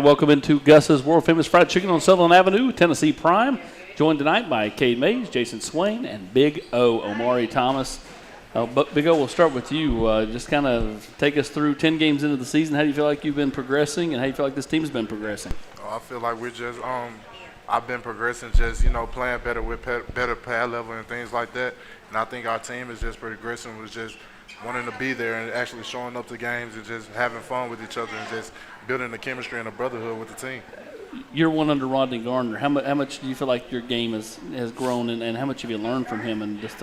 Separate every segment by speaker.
Speaker 1: right, welcome into Gus's world-famous fried chicken on Sutherland Avenue, Tennessee Prime. Joined tonight by Cade Mays, Jayson Swain, and Big O, Omari Thomas. But Big O, we'll start with you. Just kind of take us through 10 games into the season. How do you feel like you've been progressing, and how do you feel like this team's been progressing?
Speaker 2: I feel like we're just I've been progressing, just playing better with better pad level and things like that. And I think our team is just progressing, was just wanting to be there and actually showing up to games and just having fun with each other and just building the chemistry and the brotherhood with the team.
Speaker 1: You're one under Rodney Garner. How much do you feel like your game has grown, and how much have you learned from him in just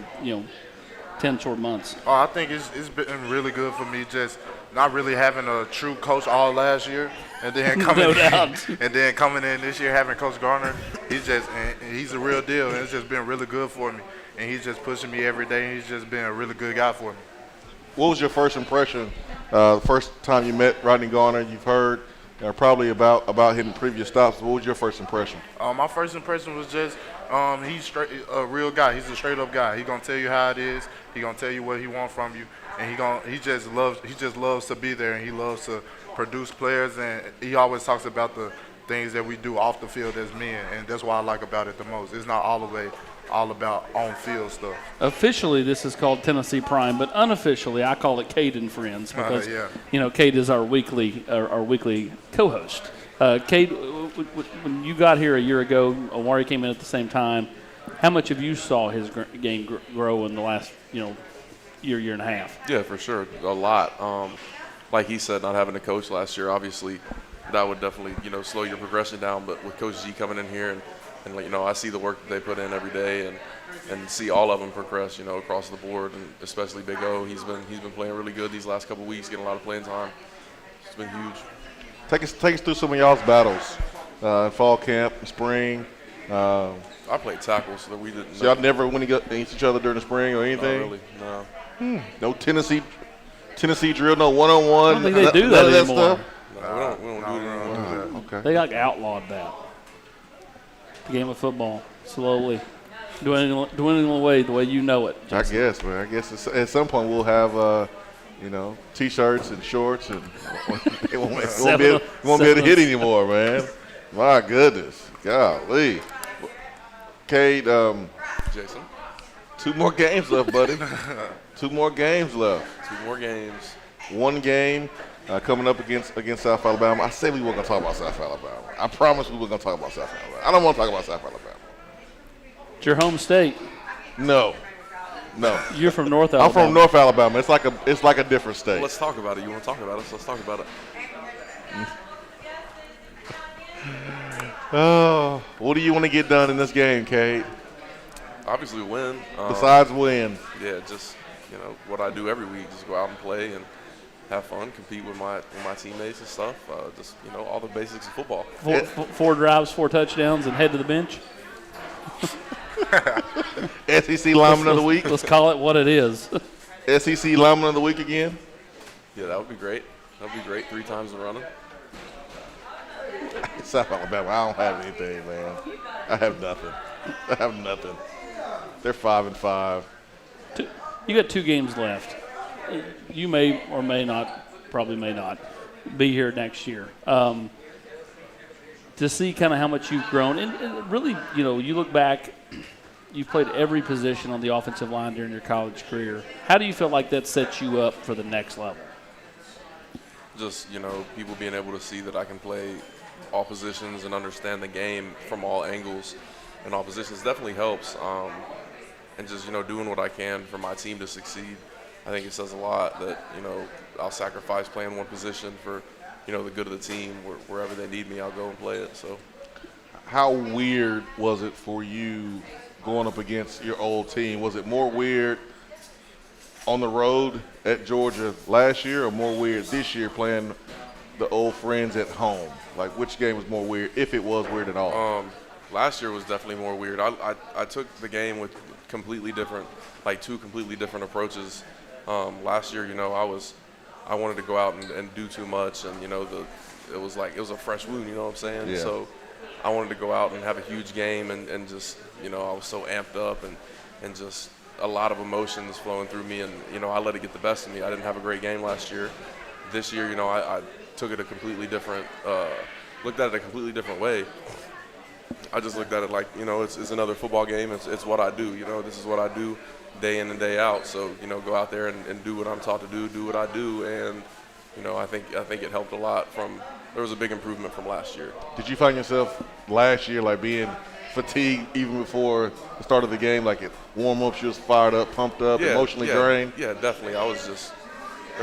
Speaker 1: 10 short months?
Speaker 2: Oh, I think it's been really good for me, just not really having a true coach all last year, and then coming in this year having Coach Garner. He's a real deal, and it's just been really good for me. And he's just pushing me every day, and he's just been a really good guy for me.
Speaker 3: What was your first impression the first time you met Rodney Garner? You've heard probably about him in previous stops. What was your first impression?
Speaker 2: My first impression was just he's a real guy. He's a straight-up guy. He's gonna tell you how it is. He's gonna tell you what he wants from you, and he just loves to be there, and he loves to produce players. And he always talks about the things that we do off the field as men, and that's what I like about it the most. It's not all the way all about on-field stuff.
Speaker 1: Officially, this is called Tennessee Prime, but unofficially, I call it Cade and Friends because Cade is our weekly co-host. Cade, when you got here a year ago, Omari came in at the same time. How much have you saw his game grow in the last year and a half?
Speaker 4: Yeah, for sure, a lot. Like he said, not having a coach last year, obviously, that would definitely slow your progression down. But with Coach G coming in here and I see the work that they put in every day and see all of them progress, across the board, and especially Big O. He's been playing really good these last couple of weeks, getting a lot of playing time. It's been huge.
Speaker 3: Take us through some of y'all's battles in fall camp, spring.
Speaker 4: I played tackle, so that we didn't.
Speaker 3: So y'all never went against each other during the spring or anything?
Speaker 4: Not really, no.
Speaker 3: No Tennessee drill, no one-on-one.
Speaker 1: I don't think they do that anymore.
Speaker 3: Stuff?
Speaker 4: No, we don't do that.
Speaker 3: Okay.
Speaker 1: They outlawed that. The game of football, slowly dwindling away the way you know it.
Speaker 3: Jayson. I guess, man. I guess at some point we'll have, T-shirts and shorts, and it won't be able to hit anymore, man. My goodness, golly. Cade,
Speaker 4: Jayson,
Speaker 3: 2 more games left, buddy. 2 more games left.
Speaker 4: 2 more games.
Speaker 3: 1 game coming up against South Alabama. I said we weren't going to talk about South Alabama. I promise we weren't going to talk about South Alabama. I don't want to talk about South Alabama.
Speaker 1: It's your home state.
Speaker 3: No.
Speaker 1: You're from North Alabama.
Speaker 3: I'm from North Alabama. It's like a different state.
Speaker 4: Well, let's talk about it. You want to talk about it? So let's talk about it.
Speaker 3: Oh, what do you want to get done in this game, Cade?
Speaker 4: Obviously win.
Speaker 3: Besides win.
Speaker 4: Yeah, just what I do every week, just go out and play and have fun, compete with my teammates and stuff. Just all the basics of football.
Speaker 1: 4 drives, 4 touchdowns, and head to the bench.
Speaker 3: SEC lineman of the week.
Speaker 1: Let's call it what it is.
Speaker 3: SEC lineman of the week again.
Speaker 4: Yeah, that would be great. That would be great. 3 times in running.
Speaker 3: South Alabama, I don't have anything, man. I have nothing. They're 5-5.
Speaker 1: You got 2 games left. You may or may not, probably may not, be here next year. To see kind of how much you've grown, and really, you look back, you've played every position on the offensive line during your college career. How do you feel like that sets you up for the next level?
Speaker 4: Just, people being able to see that I can play all positions and understand the game from all angles and all positions definitely helps. And just, doing what I can for my team to succeed. I think it says a lot that, I'll sacrifice playing one position for, the good of the team. Wherever they need me, I'll go and play it. So,
Speaker 3: how weird was it for you going up against your old team? Was it more weird on the road at Georgia last year, or more weird this year playing the old friends at home? Like, which game was more weird, if it was weird at all?
Speaker 4: Last year was definitely more weird. I took the game with completely different, 2 completely different approaches. Last year, I wanted to go out and do too much, and it was a fresh wound. You know what I'm saying?
Speaker 3: Yeah.
Speaker 4: So I wanted to go out and have a huge game, and just I was so amped up and just a lot of emotions flowing through me, and I let it get the best of me. I didn't have a great game last year. This year, I took it a completely different looked at it a completely different way. I just looked at it like, it's another football game. It's what I do. This is what I do day in and day out. So, go out there and do what I'm taught to do what I do. And, I think it helped a lot there was a big improvement from last year.
Speaker 3: Did you find yourself last year like being fatigued even before the start of the game? Like at warm-ups, you was fired up, pumped up, emotionally drained?
Speaker 4: Yeah, definitely. There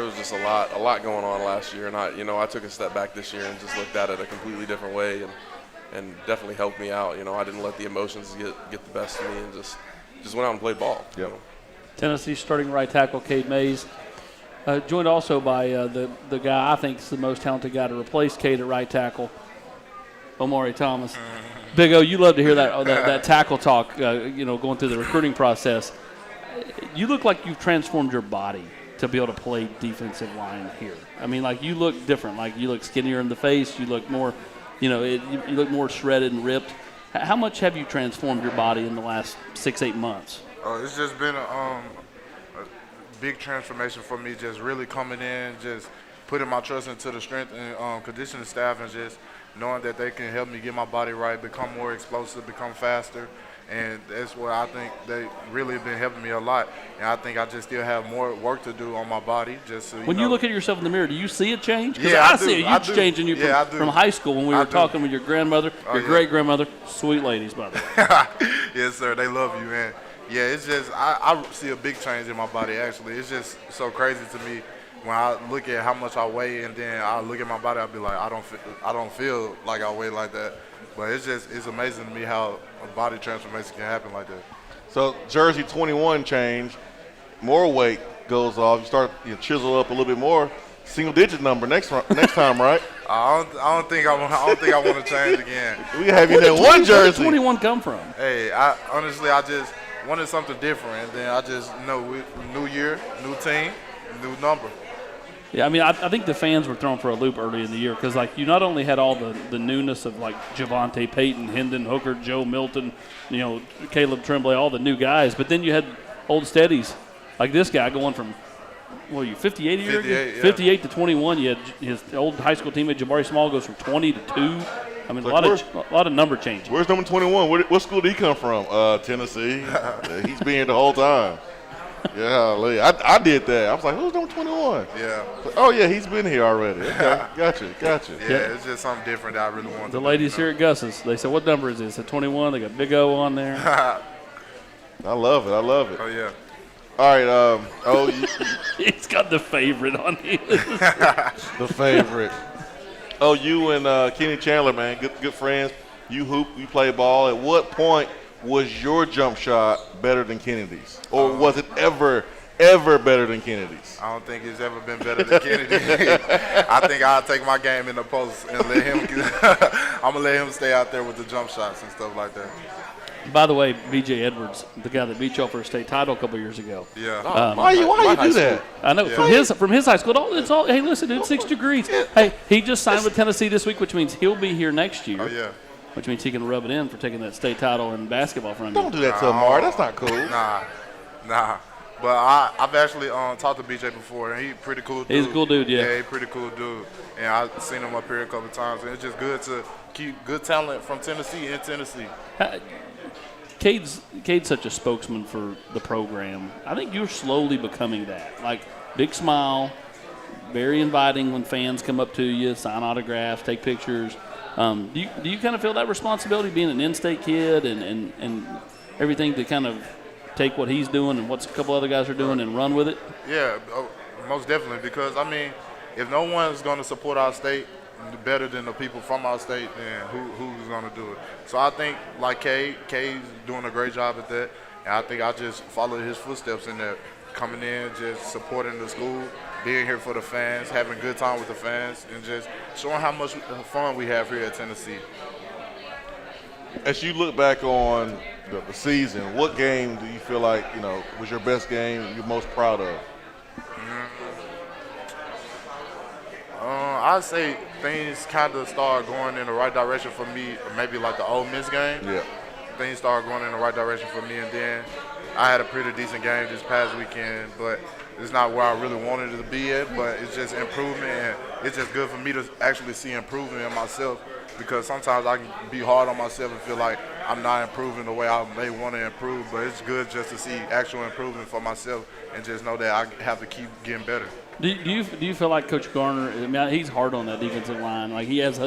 Speaker 4: was just a lot going on last year. And I took a step back this year and just looked at it a completely different way and definitely helped me out. I didn't let the emotions get the best of me and just went out and played ball.
Speaker 3: Yep.
Speaker 1: Tennessee starting right tackle Cade Mays, joined also by the guy I think is the most talented guy to replace Cade at right tackle, Omari Thomas. Big O, you love to hear that tackle talk, going through the recruiting process. You look like you've transformed your body to be able to play defensive line here. I mean, like you look different. Like you look skinnier in the face. You look more, you look more shredded and ripped. How much have you transformed your body in the last 6-8 months?
Speaker 2: It's just been a big transformation for me, just really coming in, just putting my trust into the strength and conditioning staff and just knowing that they can help me get my body right, become more explosive, become faster. And that's what I think they really have been helping me a lot. And I think I just still have more work to do on my body. Just so,
Speaker 1: when you look at yourself in the mirror, do you see a change?
Speaker 2: Yeah,
Speaker 1: I see a huge change in you from high school when we were talking with your grandmother, your great-grandmother, sweet ladies, by the way.
Speaker 2: Yes, sir. They love you, man. Yeah, it's just I see a big change in my body, actually. It's just so crazy to me when I look at how much I weigh and then I look at my body, I'll be like, I don't feel like I weigh like that. But it's amazing to me how a body transformation can happen like that.
Speaker 3: So jersey 21 change, more weight goes off. You start chisel up a little bit more. Single-digit number next time, right?
Speaker 2: I don't think I want to change again.
Speaker 3: We have you in one jersey.
Speaker 1: Where did 21 come from?
Speaker 2: Hey, honestly, I just wanted something different, and then I just new year, new team, new number.
Speaker 1: Yeah, I mean, I think the fans were thrown for a loop early in the year because, like, you not only had all the newness of, like, Javante Payton, Hendon Hooker, Joe Milton, Caleb Tremblay, all the new guys, but then you had old steadies like this guy going from, 58 a year ago?
Speaker 2: Yeah.
Speaker 1: 58 to 21. You had his old high school teammate Jabari Small goes from 20 to 2. I mean, a lot of number changes.
Speaker 3: Where's number 21? What school did he come from? Tennessee. He's been here the whole time. Yeah, I did that. I was like, who's number 21?
Speaker 2: Yeah.
Speaker 3: Oh, yeah, he's been here already. Okay, gotcha.
Speaker 2: Yeah, it's just something different that I really want to
Speaker 1: The
Speaker 2: do.
Speaker 1: ladies here at Gus's, they said, what number is this? At 21, they got Big O on there.
Speaker 3: I love it.
Speaker 2: Oh, yeah.
Speaker 3: All right.
Speaker 1: He's got the favorite on his.
Speaker 3: The favorite. Oh, you and Kenny Chandler, man, good friends. You hoop, you play ball. At what point was your jump shot better than Kennedy's? Or was it ever better than Kennedy's?
Speaker 2: I don't think it's ever been better than Kennedy. I think I'll take my game in the post and let him – I'm going to let him stay out there with the jump shots and stuff like that.
Speaker 1: By the way, B.J. Edwards, the guy that beat you all for a state title a couple years ago.
Speaker 2: Yeah.
Speaker 3: Why you do that?
Speaker 1: I know, from his high school. It's all. Hey, listen, dude, 6 degrees. Hey, he just signed with Tennessee this week, which means he'll be here next year.
Speaker 2: Oh, yeah.
Speaker 1: Which means he can rub it in for taking that state title in basketball from you.
Speaker 3: Don't do that to Omari. That's not cool.
Speaker 2: Nah. But I've actually talked to BJ before, and he's pretty cool dude.
Speaker 1: He's a cool dude, yeah.
Speaker 2: Yeah, he's pretty cool dude. And I've seen him up here a couple of times, and it's just good to keep good talent from Tennessee in Tennessee.
Speaker 1: Cade's such a spokesman for the program. I think you're slowly becoming that. Like, big smile, very inviting when fans come up to you, sign autographs, take pictures. Do you kind of feel that responsibility being an in-state kid and everything to kind of take what he's doing and what a couple other guys are doing and run with it?
Speaker 2: Yeah, most definitely, because, I mean, if no one's going to support our state better than the people from our state, then who's going to do it? So I think, like Cade's doing a great job at that, and I think I just followed his footsteps in there, coming in, just supporting the school, being here for the fans, having a good time with the fans, and just showing how much fun we have here at Tennessee.
Speaker 3: As you look back on the season, what game do you feel like was your best game you're most proud of?
Speaker 2: I'd say things kind of start going in the right direction for me, maybe like the Ole Miss game.
Speaker 3: Yeah.
Speaker 2: things started going in the right direction for me. And then I had a pretty decent game this past weekend, but it's not where I really wanted it to be at. But it's just improvement, and it's just good for me to actually see improvement in myself, because sometimes I can be hard on myself and feel like I'm not improving the way I may want to improve. But it's good just to see actual improvement for myself and just know that I have to keep getting better.
Speaker 1: Do you feel like Coach Garner? I mean, he's hard on that defensive line. Like, he has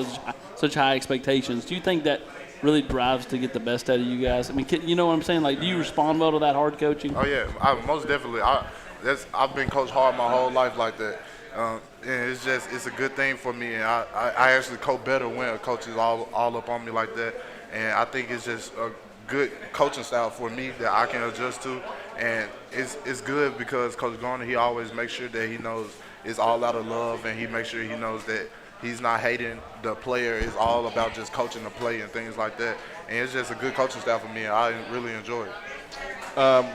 Speaker 1: such high expectations. Do you think that really drives to get the best out of you guys? I mean, you know what I'm saying? Like, do you respond well to that hard coaching?
Speaker 2: Oh yeah, most definitely. I've been coached hard my whole life like that, and it's a good thing for me. And I actually coach better when a coach is all up on me like that. And I think it's just a good coaching style for me that I can adjust to. And it's good because Coach Garner, he always makes sure that he knows it's all out of love, and he makes sure he knows that he's not hating the player. It's all about just coaching the play and things like that. And it's just a good coaching style for me, and I really enjoy it.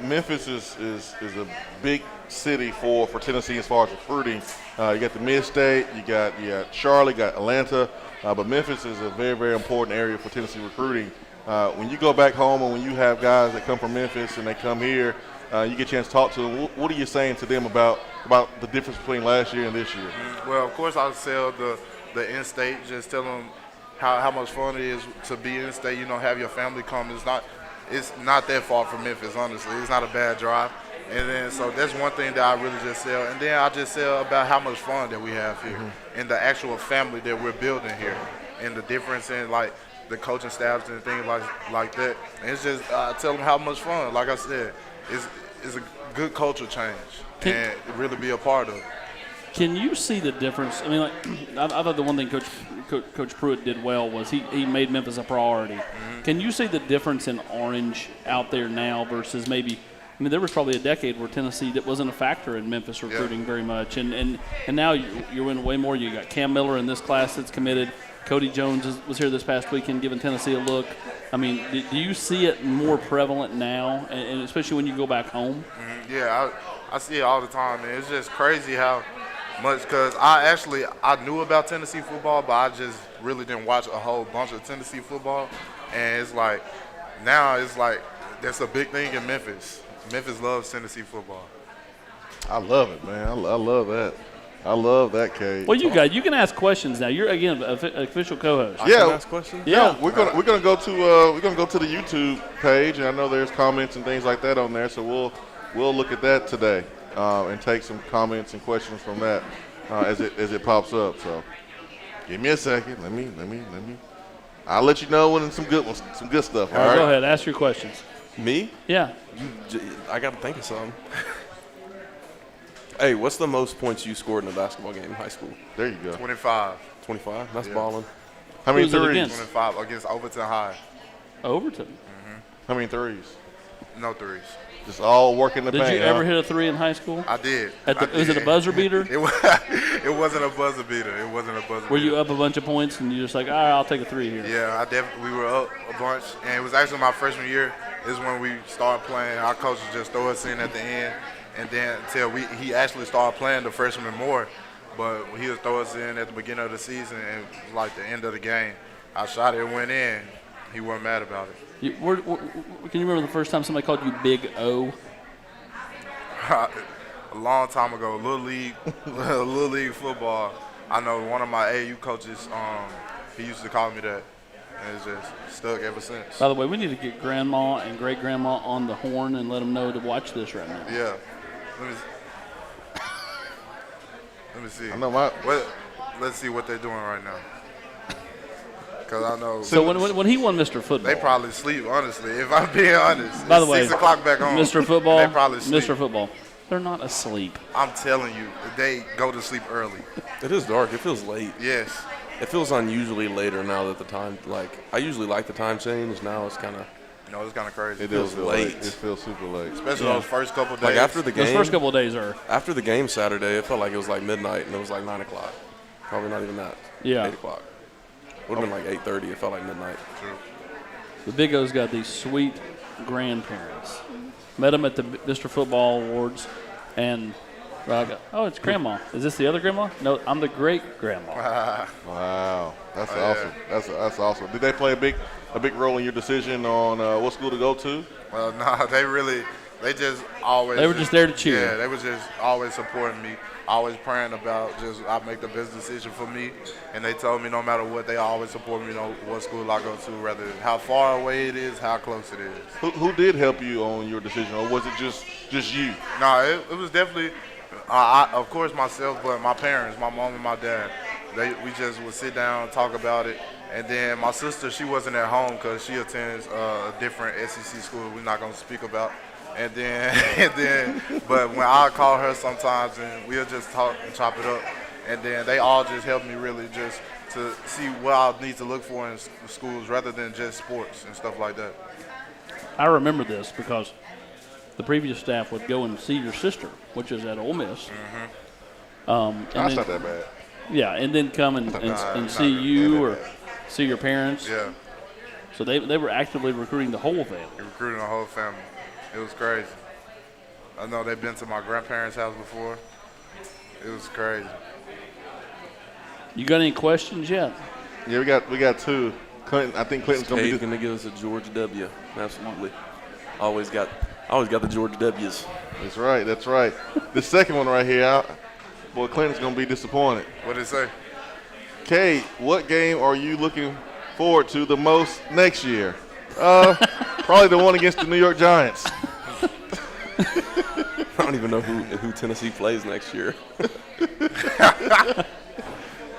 Speaker 3: Memphis is a big city for Tennessee as far as recruiting. You got the Mid-State, you got Charlotte, you got Atlanta, but Memphis is a very, very important area for Tennessee recruiting. When you go back home and when you have guys that come from Memphis and they come here, you get a chance to talk to them. What are you saying to them about the difference between last year and this year?
Speaker 2: Well, of course, I'll sell the in-state, just tell them how much fun it is to be in-state. You know, have your family come. It's not that far from Memphis, honestly. It's not a bad drive. And then, so that's one thing that I really just sell. And then I just sell about how much fun that we have here, and the actual family that we're building here, and the difference in, like, the coaching staffs and things like that. And it's just, I tell them how much fun, like I said, it's a good culture change, and really be a part of it.
Speaker 1: Can you see the difference? I mean, like, I thought the one thing Coach Pruitt did well was he made Memphis a priority. Mm-hmm. Can you see the difference in Orange out there now versus maybe? I mean, there was probably a decade where Tennessee that wasn't a factor in Memphis recruiting very much, and now you're winning way more. You got Cam Miller in this class that's committed. Cody Jones was here this past weekend giving Tennessee a look. I mean, do you see it more prevalent now, and especially when you go back home?
Speaker 2: Mm-hmm. Yeah, I see it all the time, man. It's just crazy how much, because I knew about Tennessee football, but I just really didn't watch a whole bunch of Tennessee football. And it's like, now it's like, that's a big thing in Memphis. Memphis loves Tennessee football.
Speaker 3: I love it, man. I love that. I love that, Cade.
Speaker 1: Well, you can ask questions now. You're again an official co-host.
Speaker 3: Yeah,
Speaker 4: I can ask questions.
Speaker 1: Yeah,
Speaker 3: we're gonna go to the YouTube page, and I know there's comments and things like that on there. So we'll look at that today and take some comments and questions from that as it pops up. So give me a second. Let me. I'll let you know when some good stuff. All right.
Speaker 1: Go ahead. Ask your questions.
Speaker 4: Me?
Speaker 1: Yeah.
Speaker 4: I got to think of something. Hey, what's the most points you scored in a basketball game in high school?
Speaker 3: There you go.
Speaker 2: 25.
Speaker 4: 25? That's balling.
Speaker 3: How many
Speaker 1: Who's it
Speaker 3: threes?
Speaker 1: against?
Speaker 2: 25 against Overton High.
Speaker 1: Overton.
Speaker 3: How many threes?
Speaker 2: No threes.
Speaker 3: Just all working the
Speaker 1: Did
Speaker 3: paint.
Speaker 1: you ever hit a three in high school?
Speaker 2: I did.
Speaker 1: Was it a buzzer beater?
Speaker 2: It wasn't a buzzer beater.
Speaker 1: Were you up a bunch of points and you just like, all right, I'll take a three here?
Speaker 2: Yeah, we were up a bunch, and it was actually my freshman year is when we started playing. Our coach would just throw us in at the end, and then until he actually started playing the freshmen more, but he would throw us in at the beginning of the season, and it was like the end of the game. I shot it, went in. He wasn't mad about it.
Speaker 1: Can you remember the first time somebody called you Big O?
Speaker 2: A long time ago, Little League football. I know one of my AAU coaches, he used to call me that, and it's just stuck ever since.
Speaker 1: By the way, we need to get Grandma and Great Grandma on the horn and let them know to watch this right now.
Speaker 2: Yeah. Let me see.
Speaker 3: I know
Speaker 2: let's see what they're doing right now. Because I know.
Speaker 1: So when he won Mr. Football,
Speaker 2: they probably sleep, honestly, if I'm being honest.
Speaker 1: By the
Speaker 2: It's
Speaker 1: way,
Speaker 2: 6 o'clock back home.
Speaker 1: Mr. Football,
Speaker 2: They probably sleep.
Speaker 1: Mr. Football, they're not asleep.
Speaker 2: I'm telling you, they go to sleep early.
Speaker 4: It is dark. It feels late.
Speaker 2: Yes.
Speaker 4: It feels unusually later now that the time, like, I usually like the time change. Now it's kind of.
Speaker 2: No, it's kind of crazy.
Speaker 3: It feels
Speaker 4: feels
Speaker 3: late.
Speaker 4: late.
Speaker 3: It feels super late.
Speaker 2: Especially
Speaker 1: Yeah.
Speaker 2: those first couple days.
Speaker 4: Like after the game.
Speaker 1: Those first couple of days are.
Speaker 4: After the game Saturday, it felt like it was like midnight and it was like 9 o'clock. Probably not even that.
Speaker 1: Yeah.
Speaker 4: 8 o'clock. Would have been like 8:30. It felt like midnight.
Speaker 2: True.
Speaker 1: The Big O's got these sweet grandparents. Met them at the Mr. Football Awards, and I go, oh, it's Grandma. Is this the other Grandma? No, I'm the great grandma.
Speaker 3: Wow, that's
Speaker 2: Oh,
Speaker 3: awesome. That's awesome. Did they play a big a big role in your decision on what school to go to?
Speaker 2: Well, nah, they just always.
Speaker 1: They were just there to cheer.
Speaker 2: Yeah, they was just always supporting me, always praying about I make the best decision for me. And they told me no matter what, they always support me, what school I go to, rather how far away it is, how close it is.
Speaker 3: Who did help you on your decision, or was it just you?
Speaker 2: No, it was definitely, of course, myself, but my parents, my mom and my dad. We just would sit down and talk about it. And then my sister, she wasn't at home because she attends a different SEC school we're not going to speak about. And then, but when I call her sometimes and we'll just talk and chop it up. And then they all just help me really just to see what I need to look for in schools rather than just sports and stuff like that.
Speaker 1: I remember this because the previous staff would go and see your sister, which is at Ole Miss.
Speaker 2: Mm-hmm.
Speaker 3: That's not that bad.
Speaker 1: Yeah, and then come and see you or see your parents.
Speaker 2: Yeah.
Speaker 1: So they were actively recruiting the whole family.
Speaker 2: Recruiting the whole family. It was crazy. I know they've been to my grandparents' house before. It was crazy.
Speaker 1: You got any questions yet?
Speaker 3: Yeah, we got two. Clinton, I think Clinton's going to be
Speaker 4: Cade going to give us a George W. Absolutely. Always got the George W's.
Speaker 3: That's right. The second one right here, boy, Clinton's going to be disappointed.
Speaker 2: What did it say?
Speaker 3: Cade, what game are you looking forward to the most next year? Probably the one against the New York Giants.
Speaker 4: I don't even know who Tennessee plays next year.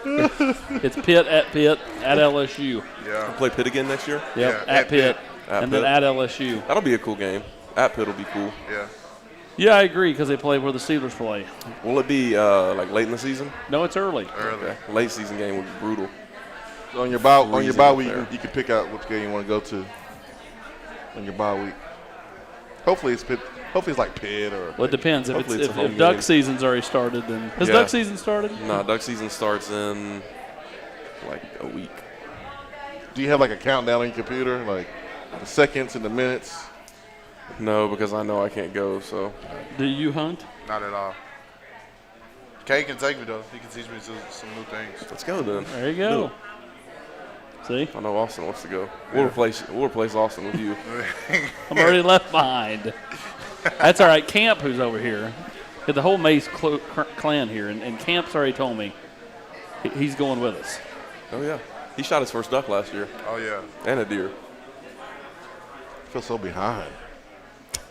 Speaker 1: It's Pitt at LSU.
Speaker 2: Yeah.
Speaker 4: Play Pitt again next year?
Speaker 1: Yep,
Speaker 2: Yeah,
Speaker 1: at Pitt,
Speaker 4: At
Speaker 1: and
Speaker 4: Pitt.
Speaker 1: then at LSU.
Speaker 4: That'll be a cool game. At Pitt will be cool.
Speaker 2: Yeah.
Speaker 1: Yeah, I agree because they play where the Steelers play.
Speaker 4: Will it be like late in the season?
Speaker 1: No, it's early.
Speaker 2: Early.
Speaker 4: Okay. Late season game would be brutal.
Speaker 3: So on your bye
Speaker 4: Freezing
Speaker 3: week,
Speaker 4: up there.
Speaker 3: you can pick out which game you want to go to on your bye week. Hopefully it's Pitt. Hopefully it's like Pitt or.
Speaker 1: Well, it depends. If,
Speaker 4: Hopefully it's a home
Speaker 1: if duck
Speaker 4: game.
Speaker 1: season's already started, then has
Speaker 4: Yeah.
Speaker 1: duck season started?
Speaker 4: Nah, duck season starts in like a week.
Speaker 3: Do you have like a countdown on your computer, like the seconds and the minutes?
Speaker 4: No, because I know I can't go. So
Speaker 1: Do you hunt?
Speaker 2: Not at all. Cade can take me though. He can teach me some new things.
Speaker 4: let's go then.
Speaker 1: There you go. See,
Speaker 4: I know Austin wants to go. We'll replace Austin with you.
Speaker 1: I'm already left behind. That's all right. Camp, who's over here, got the whole Mace clan here, and Camp's already told me he's going with us.
Speaker 4: Oh yeah, he shot his first duck last year
Speaker 2: Oh yeah.
Speaker 4: and a deer.
Speaker 3: I feel so behind.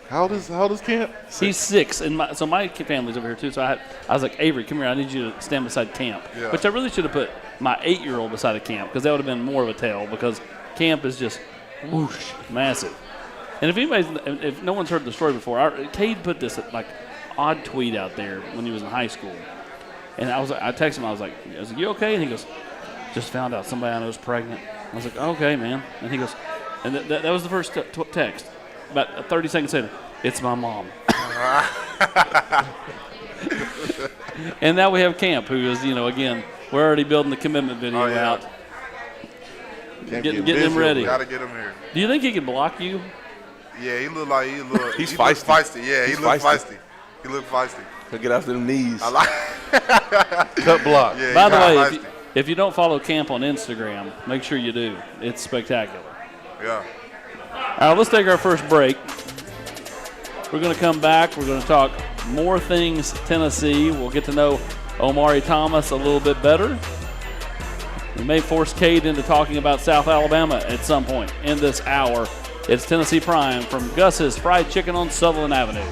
Speaker 3: How old is Camp?
Speaker 1: He's 6, and my family's over here too. So I was like, Avery, come here. I need you to stand beside Camp.
Speaker 2: Yeah.
Speaker 1: Which I really should have put my 8-year-old beside a Camp because that would have been more of a tell because Camp is just whoosh, massive. And if no one's heard the story before, Cade put this like odd tweet out there when he was in high school, and I texted him. I was like, you okay? And he goes, just found out somebody I know is pregnant. I was like, okay, man. And he goes, and that was the first text. About 30 seconds later, it's my mom. And now we have Camp, who is, again, we're already building the commitment video out.
Speaker 3: Camp
Speaker 1: Getting
Speaker 3: busy
Speaker 1: him ready.
Speaker 2: Gotta get him here.
Speaker 1: Do you think he can block you?
Speaker 2: Yeah, he look
Speaker 4: He's
Speaker 2: he
Speaker 4: feisty.
Speaker 2: Look feisty. Yeah,
Speaker 4: He's
Speaker 2: he look
Speaker 4: feisty.
Speaker 2: feisty. He look feisty.
Speaker 4: He'll get after them knees.
Speaker 2: I like.
Speaker 3: Cut block.
Speaker 2: Yeah,
Speaker 1: By
Speaker 2: he
Speaker 1: the way,
Speaker 2: kinda
Speaker 1: if you don't follow Camp on Instagram, make sure you do. It's spectacular.
Speaker 2: feisty. Yeah.
Speaker 1: All right, let's take our first break. We're going to come back. We're going to talk more things Tennessee. We'll get to know Omari Thomas a little bit better. We may force Cade into talking about South Alabama at some point in this hour. It's Tennessee Prime from Gus's Fried Chicken on Sutherland Avenue.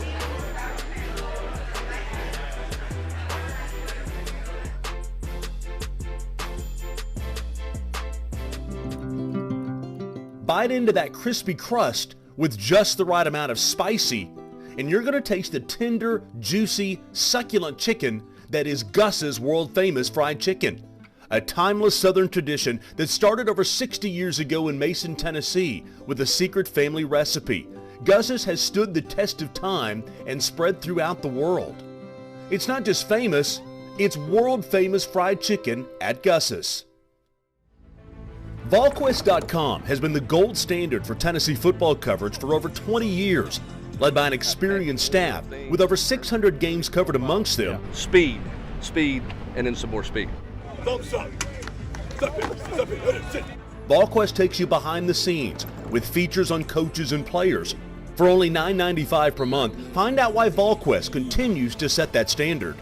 Speaker 5: Bite into that crispy crust with just the right amount of spicy, and you're going to taste the tender, juicy, succulent chicken that is Gus's world-famous fried chicken. A timeless Southern tradition that started over 60 years ago in Mason, Tennessee with a secret family recipe. Gus's has stood the test of time and spread throughout the world. It's not just famous, it's world-famous fried chicken at Gus's. VolQuest.com has been the gold standard for Tennessee football coverage for over 20 years, led by an experienced staff with over 600 games covered amongst them.
Speaker 6: Speed, and then some more speed.
Speaker 5: VolQuest takes you behind the scenes with features on coaches and players. For only $9.95 per month, find out why VolQuest continues to set that standard.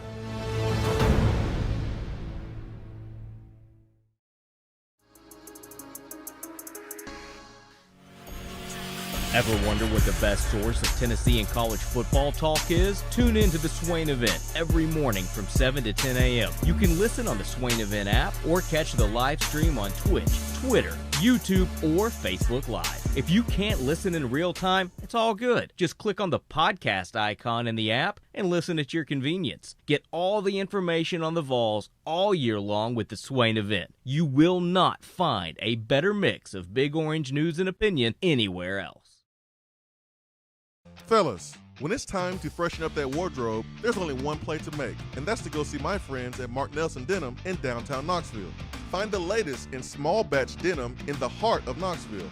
Speaker 6: Ever wonder what the best source of Tennessee and college football talk is? Tune in to the Swain event every morning from 7 to 10 a.m. You can listen on the Swain event app or catch the live stream on Twitch, Twitter, YouTube, or Facebook Live. If you can't listen in real time, it's all good. Just click on the podcast icon in the app and listen at your convenience. Get all the information on the Vols all year long with the Swain event. You will not find a better mix of Big Orange news and opinion anywhere else.
Speaker 7: Fellas, when it's time to freshen up that wardrobe, there's only one play to make, and that's to go see my friends at Mark Nelson Denim in downtown Knoxville. Find the latest in small batch denim in the heart of Knoxville.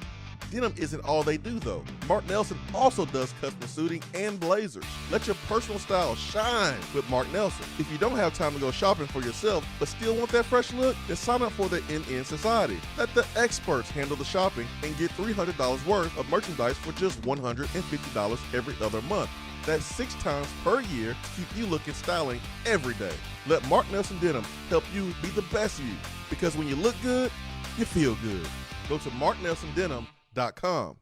Speaker 7: Denim isn't all they do though. Mark Nelson also does custom suiting and blazers. Let your personal style shine with Mark Nelson. If you don't have time to go shopping for yourself but still want that fresh look, then sign up for the NN Society. Let the experts handle the shopping and get $300 worth of merchandise for just $150 every other month. That's 6 times per year to keep you looking styling every day. Let Mark Nelson Denim help you be the best you, because when you look good, you feel good. Go to marknelsondenim.com.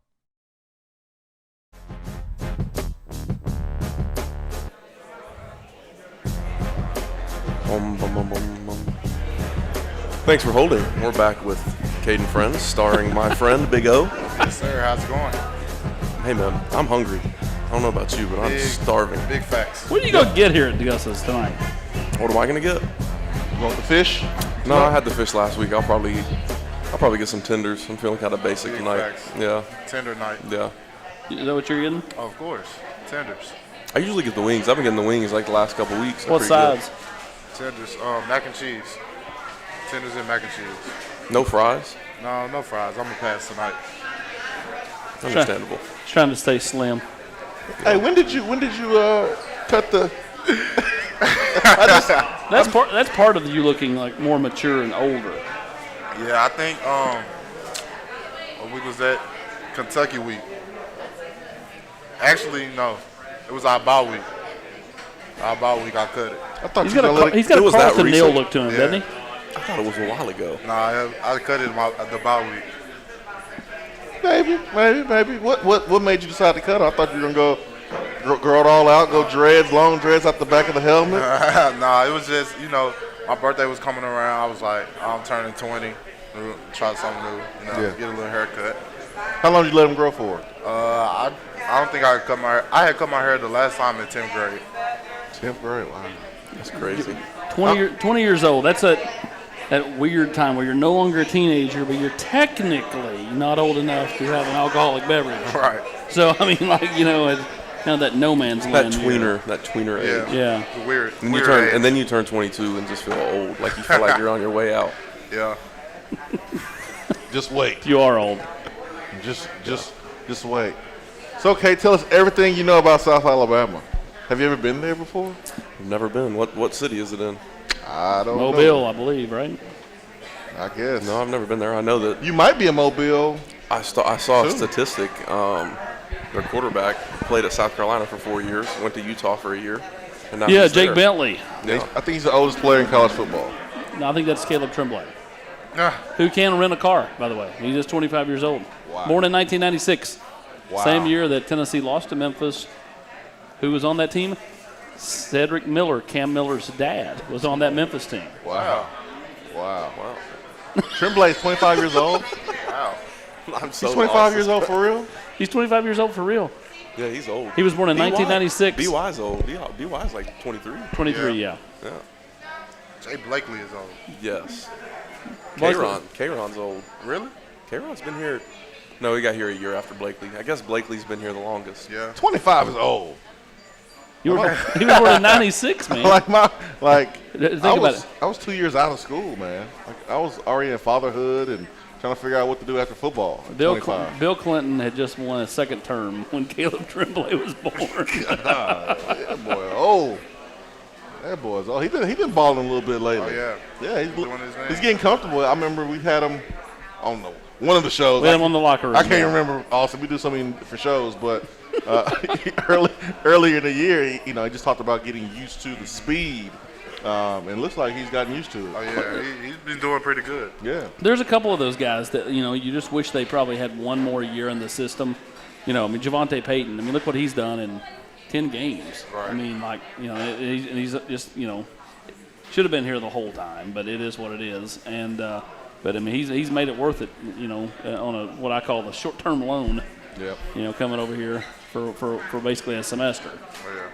Speaker 4: Thanks for holding. We're back with Cade and Friends, starring my friend Big O.
Speaker 2: Yes, sir. How's it going?
Speaker 4: Hey man, I'm hungry. I don't know about you, but I'm starving.
Speaker 2: Big facts.
Speaker 1: What are you going to get here at Gus's tonight?
Speaker 4: What am I gonna get?
Speaker 3: You want the fish?
Speaker 4: No, I had the fish last week. I'll probably get some tenders. I'm feeling kind of basic
Speaker 2: Big
Speaker 4: tonight.
Speaker 2: facts.
Speaker 4: Yeah.
Speaker 2: Tender night.
Speaker 4: Yeah.
Speaker 1: Is that what you're getting?
Speaker 2: Oh, of course. Tenders.
Speaker 4: I usually get the wings. I've been getting the wings like the last couple weeks. They're
Speaker 1: What
Speaker 4: pretty good.
Speaker 1: size?
Speaker 2: Tenders. Mac and cheese. Tenders and mac and cheese.
Speaker 4: No fries.
Speaker 2: No fries. I'm gonna pass tonight.
Speaker 4: Understandable.
Speaker 1: Trying to stay slim.
Speaker 3: Hey, when did you cut the?
Speaker 1: That's part of you looking like more mature and older.
Speaker 2: Yeah, I think what week was that? Kentucky week. Actually, no. It was our bye week. Our bye week, I cut it.
Speaker 3: I thought
Speaker 1: He's
Speaker 3: you
Speaker 1: got
Speaker 3: were gonna let
Speaker 1: a
Speaker 3: it.
Speaker 1: Carlton Neal
Speaker 4: recent?
Speaker 1: look to him,
Speaker 2: Yeah.
Speaker 1: doesn't he?
Speaker 4: I thought it was a while ago.
Speaker 2: Nah, I cut it at the bye week.
Speaker 3: Maybe. What made you decide to cut it? I thought you were gonna go grow it all out, go long dreads out the back of the helmet.
Speaker 2: Nah, it was just, my birthday was coming around. I was like, I'm turning 20. Try something new,
Speaker 3: Yeah.
Speaker 2: get a little haircut.
Speaker 3: How long did you let them grow for?
Speaker 2: I don't think I cut my hair. I had cut my hair the last time in 10th grade.
Speaker 3: 10th grade. Wow.
Speaker 4: That's crazy.
Speaker 1: 20 years old. That's that weird time where you're no longer a teenager, but you're technically not old enough to have an alcoholic beverage.
Speaker 2: Right.
Speaker 1: So, I mean, it's kind of that no man's
Speaker 4: That
Speaker 1: land.
Speaker 4: tweener age.
Speaker 1: Yeah.
Speaker 2: It's weird.
Speaker 4: And,
Speaker 2: weird age.
Speaker 4: then you turn 22 and just feel old. Like you feel like you're on your way out.
Speaker 2: Yeah.
Speaker 3: Just wait.
Speaker 1: You are old.
Speaker 3: Just wait. So, okay, tell us everything you know about South Alabama. Have you ever been there before?
Speaker 4: I've never been. What city is it in?
Speaker 3: I don't know.
Speaker 1: Mobile, I believe, right?
Speaker 3: I guess.
Speaker 4: No, I've never been there. I know that.
Speaker 3: You might be in Mobile.
Speaker 4: I saw a
Speaker 3: Soon.
Speaker 4: statistic. Their quarterback played at South Carolina for 4 years, went to Utah for a year, and now
Speaker 1: Yeah,
Speaker 4: he's
Speaker 1: Jake
Speaker 4: there.
Speaker 1: Bentley.
Speaker 4: Yeah.
Speaker 3: I think he's the oldest player in college football.
Speaker 1: No, I think that's Caleb Tremblay,
Speaker 2: Nah.
Speaker 1: who can rent a car, by the way. He's just 25 years old.
Speaker 3: Wow.
Speaker 1: Born in 1996.
Speaker 3: Wow.
Speaker 1: Same year that Tennessee lost to Memphis. Who was on that team? Cedric Miller, Cam Miller's dad, was on that Memphis team.
Speaker 3: Wow. Tremblay's 25 years old.
Speaker 2: Wow.
Speaker 4: I'm so
Speaker 3: He's 25
Speaker 4: lost.
Speaker 3: years old for real.
Speaker 1: He's 25 years old for real.
Speaker 4: Yeah, he's old.
Speaker 1: He was born in
Speaker 4: BY
Speaker 1: 1996.
Speaker 4: BY's old. BY's like 23.
Speaker 1: 23, yeah.
Speaker 4: Yeah.
Speaker 2: Jay Blakely is old.
Speaker 4: Yes.
Speaker 1: Blakely.
Speaker 4: Kayron's old.
Speaker 2: Really?
Speaker 4: Kayron's been here. No, he got here a year after Blakely. I guess Blakely's been here the longest.
Speaker 2: Yeah.
Speaker 3: 25 is old.
Speaker 1: He was born in 96, man.
Speaker 3: Think about
Speaker 1: it.
Speaker 3: I was 2 years out of school, man. I was already in fatherhood and trying to figure out what to do after football. at 25.
Speaker 1: Bill Clinton had just won a second term when Caleb Tremblay was born.
Speaker 3: That boy old. That boy's old. He been balling a little bit lately.
Speaker 2: Oh, yeah.
Speaker 3: Yeah,
Speaker 2: Doing his thing.
Speaker 3: he's getting comfortable. I remember we had him on the one of the shows.
Speaker 1: We had him on the locker room.
Speaker 3: I can't remember. Also, we do so many different shows, but earlier in the year, he just talked about getting used to the speed, and it looks like he's gotten used to it.
Speaker 2: Oh yeah, he's been doing pretty good.
Speaker 3: Yeah.
Speaker 1: There's a couple of those guys that you just wish they probably had one more year in the system. Javonte Payton. look what he's done in 10 games.
Speaker 2: Right.
Speaker 1: He's just should have been here the whole time, but it is what it is. And but he's made it worth it. On what I call the short-term loan.
Speaker 3: Yep.
Speaker 1: Coming over here for basically a semester.
Speaker 2: Oh,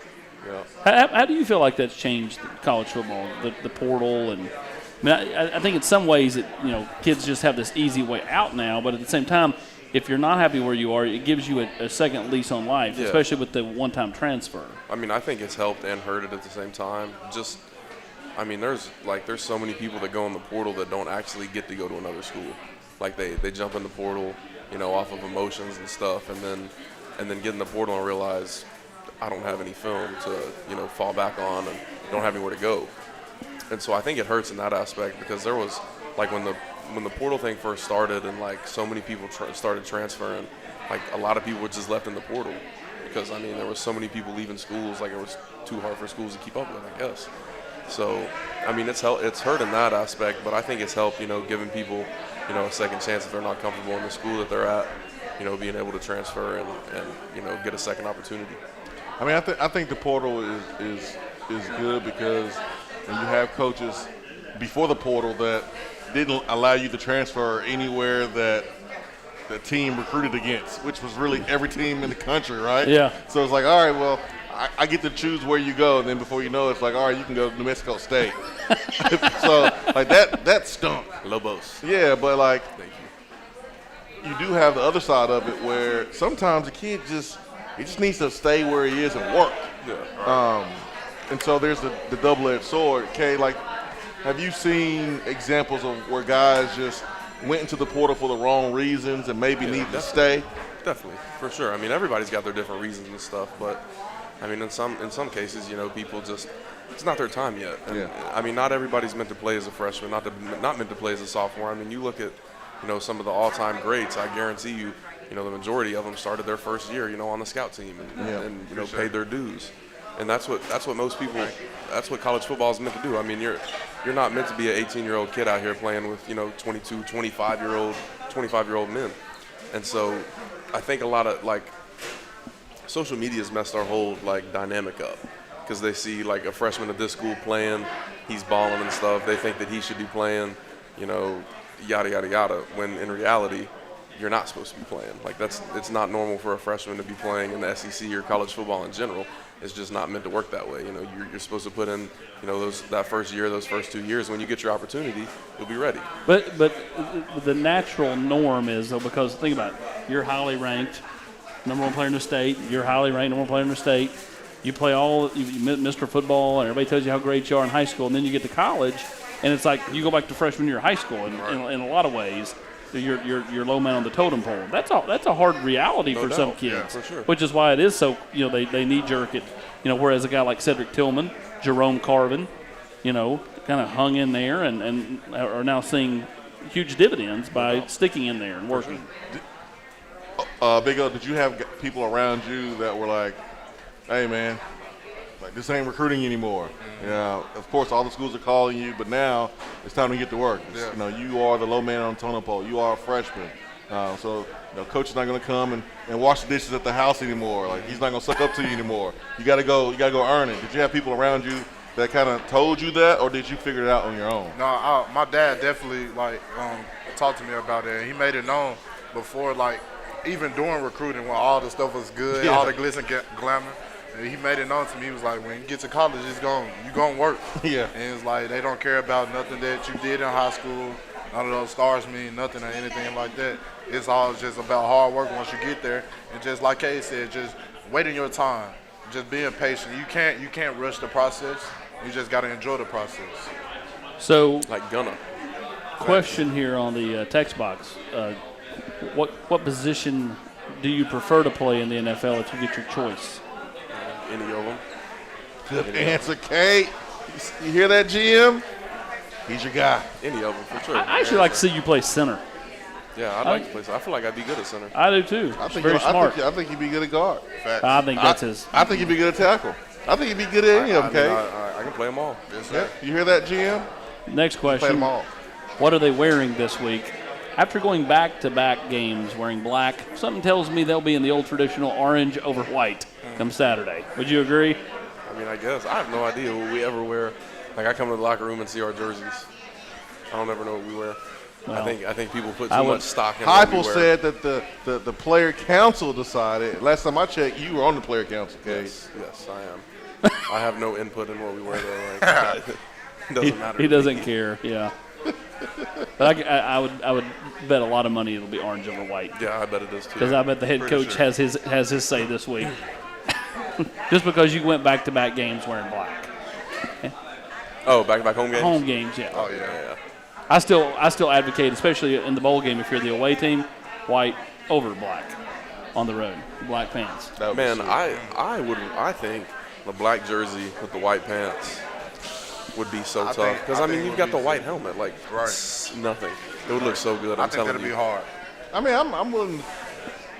Speaker 3: Yeah.
Speaker 1: How do you feel like that's changed college football, the portal? And I think in some ways kids just have this easy way out now, but at the same time, if you're not happy where you are, it gives you a second lease on life, especially with the one-time transfer.
Speaker 4: I think it's helped and hurt it at the same time. There's so many people that go in the portal that don't actually get to go to another school. Like they jump in the portal, off of emotions and stuff, and then get in the portal and realize I don't have any film to fall back on and don't have anywhere to go. And so I think it hurts in that aspect because there was when the portal thing first started and so many people started transferring, a lot of people were just left in the portal because there was so many people leaving schools, it was too hard for schools to keep up with, I guess. So it's hurt in that aspect, but I think it's helped giving people a second chance if they're not comfortable in the school that they're at, being able to transfer and get a second opportunity.
Speaker 3: I think the portal is good because when you have coaches before the portal that didn't allow you to transfer anywhere that the team recruited against, which was really every team in the country, right?
Speaker 1: Yeah.
Speaker 3: So it's all right, well, I get to choose where you go, and then before you know it, it's all right, you can go to New Mexico State. So that stunk.
Speaker 4: Lobos.
Speaker 3: Yeah, but
Speaker 4: Thank you.
Speaker 3: you do have the other side of it where sometimes the kid just needs to stay where he is and work.
Speaker 4: Yeah.
Speaker 3: And so there's the double-edged sword. Cade, have you seen examples of where guys just went into the portal for the wrong reasons and maybe need to stay?
Speaker 4: Definitely, for sure. Everybody's got their different reasons and stuff, but in some cases, people just it's not their time yet. And, not everybody's meant to play as a freshman, not meant to play as a sophomore. You look at some of the all-time greats. I guarantee you, the majority of them started their first year, on the scout team and paid their dues. And that's what most people. That's what college football is meant to do. You're not meant to be an 18-year-old kid out here playing with 22, 25-year-old men. And so, I think a lot of social media has messed our whole dynamic up because they see a freshman at this school playing, he's balling and stuff. They think that he should be playing, yada yada yada. When in reality, you're not supposed to be playing. It's not normal for a freshman to be playing in the SEC or college football in general. It's just not meant to work that way. You're supposed to put in, that first year, those first 2 years. When you get your opportunity, you'll be ready.
Speaker 1: But the natural norm is, though, because think about it, you're highly ranked, number one player in the state. You're highly ranked, number one player in the state. You play Mr. Football, and everybody tells you how great you are in high school, and then you get to college, and it's like you go back to freshman year of high school in a lot of ways. You're low man on the totem pole. That's a hard reality for some kids,
Speaker 4: yeah, for sure.
Speaker 1: Which is why it is so they knee jerk it. Whereas a guy like Cedric Tillman, Jerome Carvin, kind of hung in there and are now seeing huge dividends by sticking in there and working.
Speaker 3: Big O, did you have people around you that were like, "Hey man, this ain't recruiting anymore"? Of course, all the schools are calling you, but now it's time to get to work. You are the low man on the totem pole. You are a freshman, so coach is not going to come and wash the dishes at the house anymore. He's not going to suck up to you anymore. You got to go earn it. Did you have people around you that kind of told you that, or did you figure it out on your own?
Speaker 2: No, my dad definitely talked to me about that. He made it known before, even during recruiting when all the stuff was good, all the glitz and glamour. He made it known to me. He was like, when you get to college, you're going to work.
Speaker 3: Yeah.
Speaker 2: And it's like they don't care about nothing that you did in high school. None of those stars mean nothing or anything like that. It's all just about hard work once you get there. And just like Cade said, just waiting your time. Just being patient. You can't rush the process. You just got to enjoy the process.
Speaker 1: So,
Speaker 4: Gunna.
Speaker 1: Question here on the text box. What position do you prefer to play in the NFL if you get your choice?
Speaker 4: Any of them.
Speaker 3: Good answer, Cade. You hear that, GM? He's your guy.
Speaker 4: Any of them, for sure.
Speaker 1: I actually like to see you play center.
Speaker 4: Yeah, I'd like to play. I feel like I'd be good at center.
Speaker 1: I do too.
Speaker 3: I think
Speaker 1: Very smart.
Speaker 3: I think he'd be good at guard.
Speaker 1: I think that's his.
Speaker 3: I think he'd be good at tackle. I think he'd be good at any of them, Cade.
Speaker 4: I can play them all. Yes,
Speaker 3: Yeah. You hear that, GM?
Speaker 1: Next
Speaker 3: Play
Speaker 1: question.
Speaker 3: them all.
Speaker 1: What are they wearing this week? After going back-to-back games wearing black, something tells me they'll be in the old traditional orange over white come Saturday. Would you agree?
Speaker 4: I mean, I guess. I have no idea what we ever wear. Like, I come to the locker room and see our jerseys. I don't ever know what we wear.
Speaker 1: Well,
Speaker 4: I think people put too much stock in what we
Speaker 3: Heupel
Speaker 4: wear.
Speaker 3: said that the player council decided. Last time I checked, you were on the player council, Cade.
Speaker 4: Yes, I am. I have no input in what we wear, though. Like, it doesn't matter.
Speaker 1: He
Speaker 4: to me.
Speaker 1: doesn't care. Yeah. But I would bet a lot of money it'll be orange over white.
Speaker 4: Yeah, I bet it is too.
Speaker 1: Because I bet the head coach has his say this week. Just because you went back-to-back games wearing black.
Speaker 4: Oh, back-to-back home games?
Speaker 1: Home games, yeah.
Speaker 4: Oh, yeah.
Speaker 1: I still advocate, especially in the bowl game, if you're the away team, white over black on the road, black pants.
Speaker 4: Man, I think the black jersey with the white pants would be so tough. Because, I mean, you've got the white helmet. Like, nothing. It would look so good, I'm telling you.
Speaker 2: I think that'd be hard.
Speaker 3: I mean, I'm willing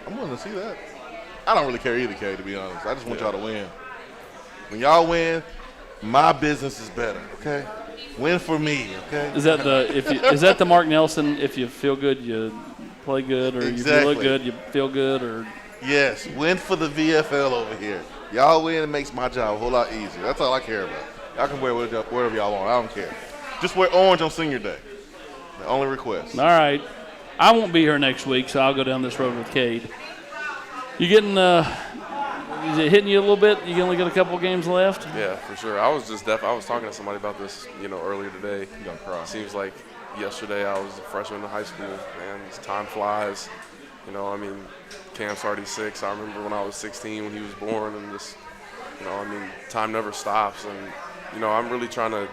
Speaker 3: to see that. I don't really care either, Cade, to be honest. I just want y'all to win. When y'all win, my business is better, okay? Win for me, okay?
Speaker 1: Is that the Mark Nelson? If you feel good, you play good, or you look good, you feel good, or
Speaker 3: yes, win for the VFL over here. Y'all win, it makes my job a whole lot easier. That's all I care about. Y'all can wear whatever y'all want. I don't care. Just wear orange on senior day. The only request.
Speaker 1: all right. I won't be here next week, so I'll go down this road with Cade. You getting? Is it hitting you a little bit? You only got a couple of games left.
Speaker 4: Yeah, for sure. I was talking to somebody about this, earlier today.
Speaker 3: You gonna cry.
Speaker 4: Seems like yesterday I was a freshman in high school, and time flies. I mean, Cam's already 6. I remember when I was 16 when he was born, and just, time never stops. And, I'm really trying to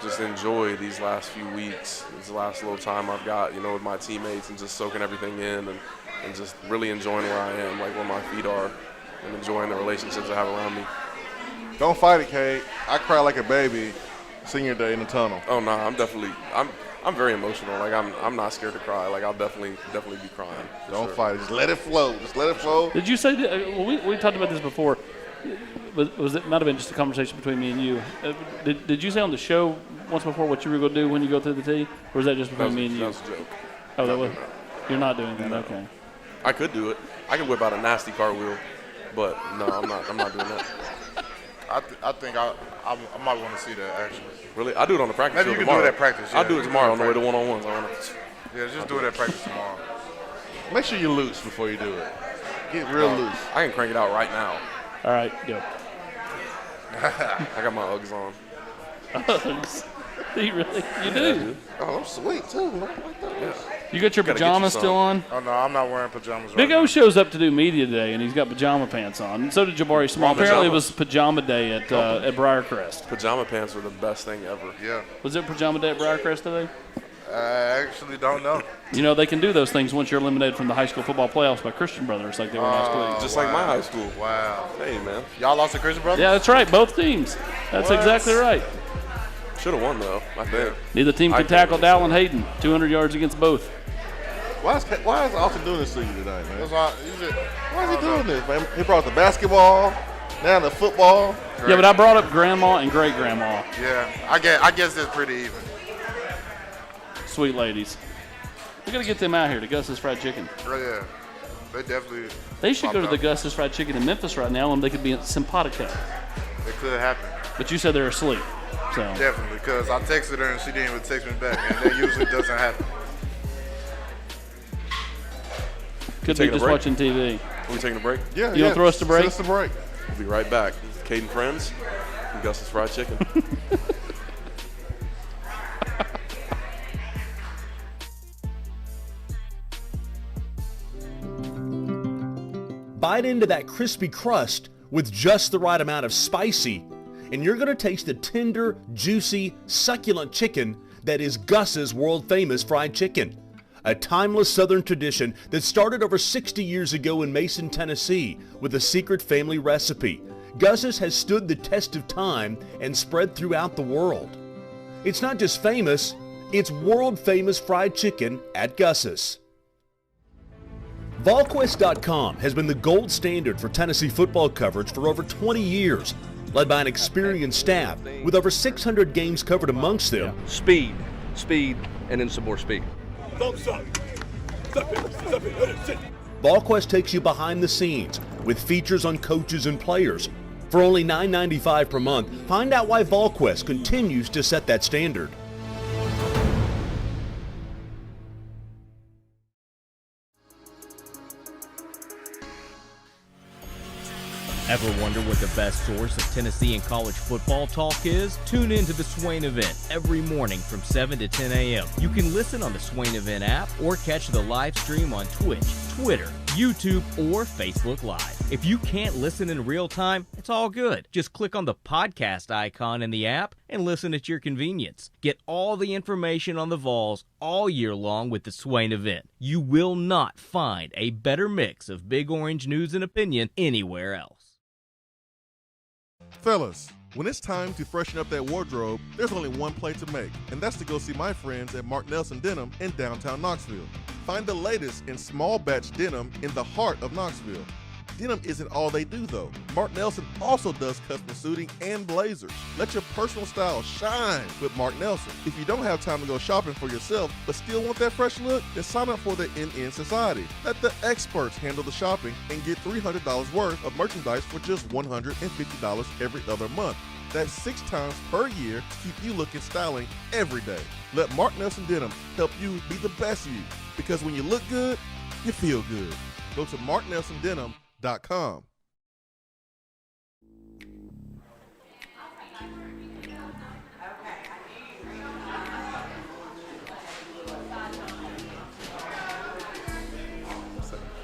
Speaker 4: just enjoy these last few weeks, this last little time I've got, with my teammates, and just soaking everything in and just really enjoying where I am, like where my feet are, and enjoying the relationships I have around me.
Speaker 3: Don't fight it, Cade. I cry like a baby senior day in the tunnel.
Speaker 4: Oh no, I'm very emotional. Like I'm not scared to cry. Like I'll definitely be crying.
Speaker 3: Don't fight it. Just let it flow. Just let it flow.
Speaker 1: Did you say that? Well, we talked about this before. Was it might have been just a conversation between me and you? Did you say on the show once before what you were going to do when you go through the tee, or was that just between me and you?
Speaker 4: That was a joke.
Speaker 1: Oh, that was. You're not doing that.
Speaker 4: No.
Speaker 1: Okay.
Speaker 4: I could do it. I could whip out a nasty cartwheel, but no, I'm not doing that.
Speaker 2: I think I might want to see that actually.
Speaker 4: Really? I'll do it on the practice
Speaker 2: Maybe
Speaker 4: field
Speaker 2: you can
Speaker 4: tomorrow.
Speaker 2: do it at practice. Yeah.
Speaker 4: I'll do it tomorrow on the way to one-on-ones.
Speaker 2: Yeah, just do it at practice tomorrow.
Speaker 3: Make sure you're loose before you do it. Get real loose.
Speaker 4: I can crank it out right now.
Speaker 1: All right, go.
Speaker 4: I got my Uggs on.
Speaker 1: Do you really? You do?
Speaker 3: Oh, I'm sweet too. Like that.
Speaker 4: Yeah.
Speaker 1: You got your
Speaker 4: Gotta get
Speaker 1: pajamas
Speaker 4: you
Speaker 1: still on?
Speaker 2: Oh no, I'm not wearing pajamas.
Speaker 1: Big
Speaker 2: right
Speaker 1: O
Speaker 2: now.
Speaker 1: shows up to do media today, and he's got pajama pants on. And so did Jabari Small. Apparently, it was pajama day at Briarcrest.
Speaker 4: Pajama pants are the best thing ever.
Speaker 2: Yeah.
Speaker 1: Was it pajama day at Briarcrest today?
Speaker 2: I actually don't know.
Speaker 1: They can do those things once you're eliminated from the high school football playoffs by Christian Brothers, like they were last week.
Speaker 4: Just like my high school.
Speaker 2: Wow.
Speaker 4: Hey, man.
Speaker 2: Y'all lost to Christian Brothers?
Speaker 1: Yeah, that's right. Both teams. That's
Speaker 2: What?
Speaker 1: exactly right.
Speaker 4: Should have won, though, I think.
Speaker 1: Neither team
Speaker 4: I
Speaker 1: could
Speaker 4: can't
Speaker 1: tackle
Speaker 4: really
Speaker 1: Dallin Hayden. 200 yards against both.
Speaker 3: Why is Austin doing this to you tonight, man?
Speaker 2: That's why.
Speaker 3: Why is he doing this, man? He brought the basketball, now the football.
Speaker 1: Yeah, but I brought up grandma and great grandma.
Speaker 2: Yeah, I guess that's pretty even.
Speaker 1: Sweet ladies. We got to get them out here to Gus's Fried Chicken.
Speaker 2: Yeah, they definitely.
Speaker 1: They should go to the
Speaker 2: popped
Speaker 1: Gus's Fried Chicken in Memphis right now, and they could be in Simpatico.
Speaker 2: up. It could happen.
Speaker 1: But you said they're asleep. So
Speaker 2: Definitely, because I texted her and she didn't even text me back, and that usually doesn't happen.
Speaker 1: could be
Speaker 4: taking a
Speaker 1: just
Speaker 4: break?
Speaker 1: watching TV.
Speaker 4: Are we taking a break?
Speaker 3: Yeah,
Speaker 1: You wanna throw us to break?
Speaker 3: Send us a break.
Speaker 4: We'll be right back. Cade and Friends and Gus's Fried Chicken.
Speaker 5: Bite into that crispy crust with just the right amount of spicy, and you're going to taste the tender, juicy, succulent chicken that is Gus's world-famous fried chicken. A timeless Southern tradition that started over 60 years ago in Mason, Tennessee with a secret family recipe. Gus's has stood the test of time and spread throughout the world. It's not just famous, It's world-famous fried chicken at Gus's. VolQuest.com has been the gold standard for Tennessee football coverage for over 20 years, led by an experienced staff with over 600 games covered amongst them.
Speaker 8: Speed, and then some more speed.
Speaker 5: VolQuest takes you behind the scenes with features on coaches and players. For only $9.95 per month, find out why VolQuest continues to set that standard.
Speaker 6: Ever wonder what the best source of Tennessee and college football talk is? Tune in to the Swain Event every morning from 7 to 10 a.m. You can listen on the Swain Event app or catch the live stream on Twitch, Twitter, YouTube, or Facebook Live. If you can't listen in real time, it's all good. Just click on the podcast icon in the app and listen at your convenience. Get all the information on the Vols all year long with the Swain Event. You will not find a better mix of Big Orange news and opinion anywhere else.
Speaker 7: Fellas, when it's time to freshen up that wardrobe, there's only one play to make, and that's to go see my friends at Mark Nelson Denim in downtown Knoxville. Find the latest in small batch denim in the heart of Knoxville. Denim isn't all they do though. Mark Nelson also does custom suiting and blazers. Let your personal style shine with Mark Nelson. If you don't have time to go shopping for yourself but still want that fresh look, then sign up for the NN Society. Let the experts handle the shopping and get $300 worth of merchandise for just $150 every other month. That's 6 times per year to keep you looking styling every day. Let Mark Nelson Denim help you be the best you, because when you look good, you feel good. Go to marknelsondenim.com.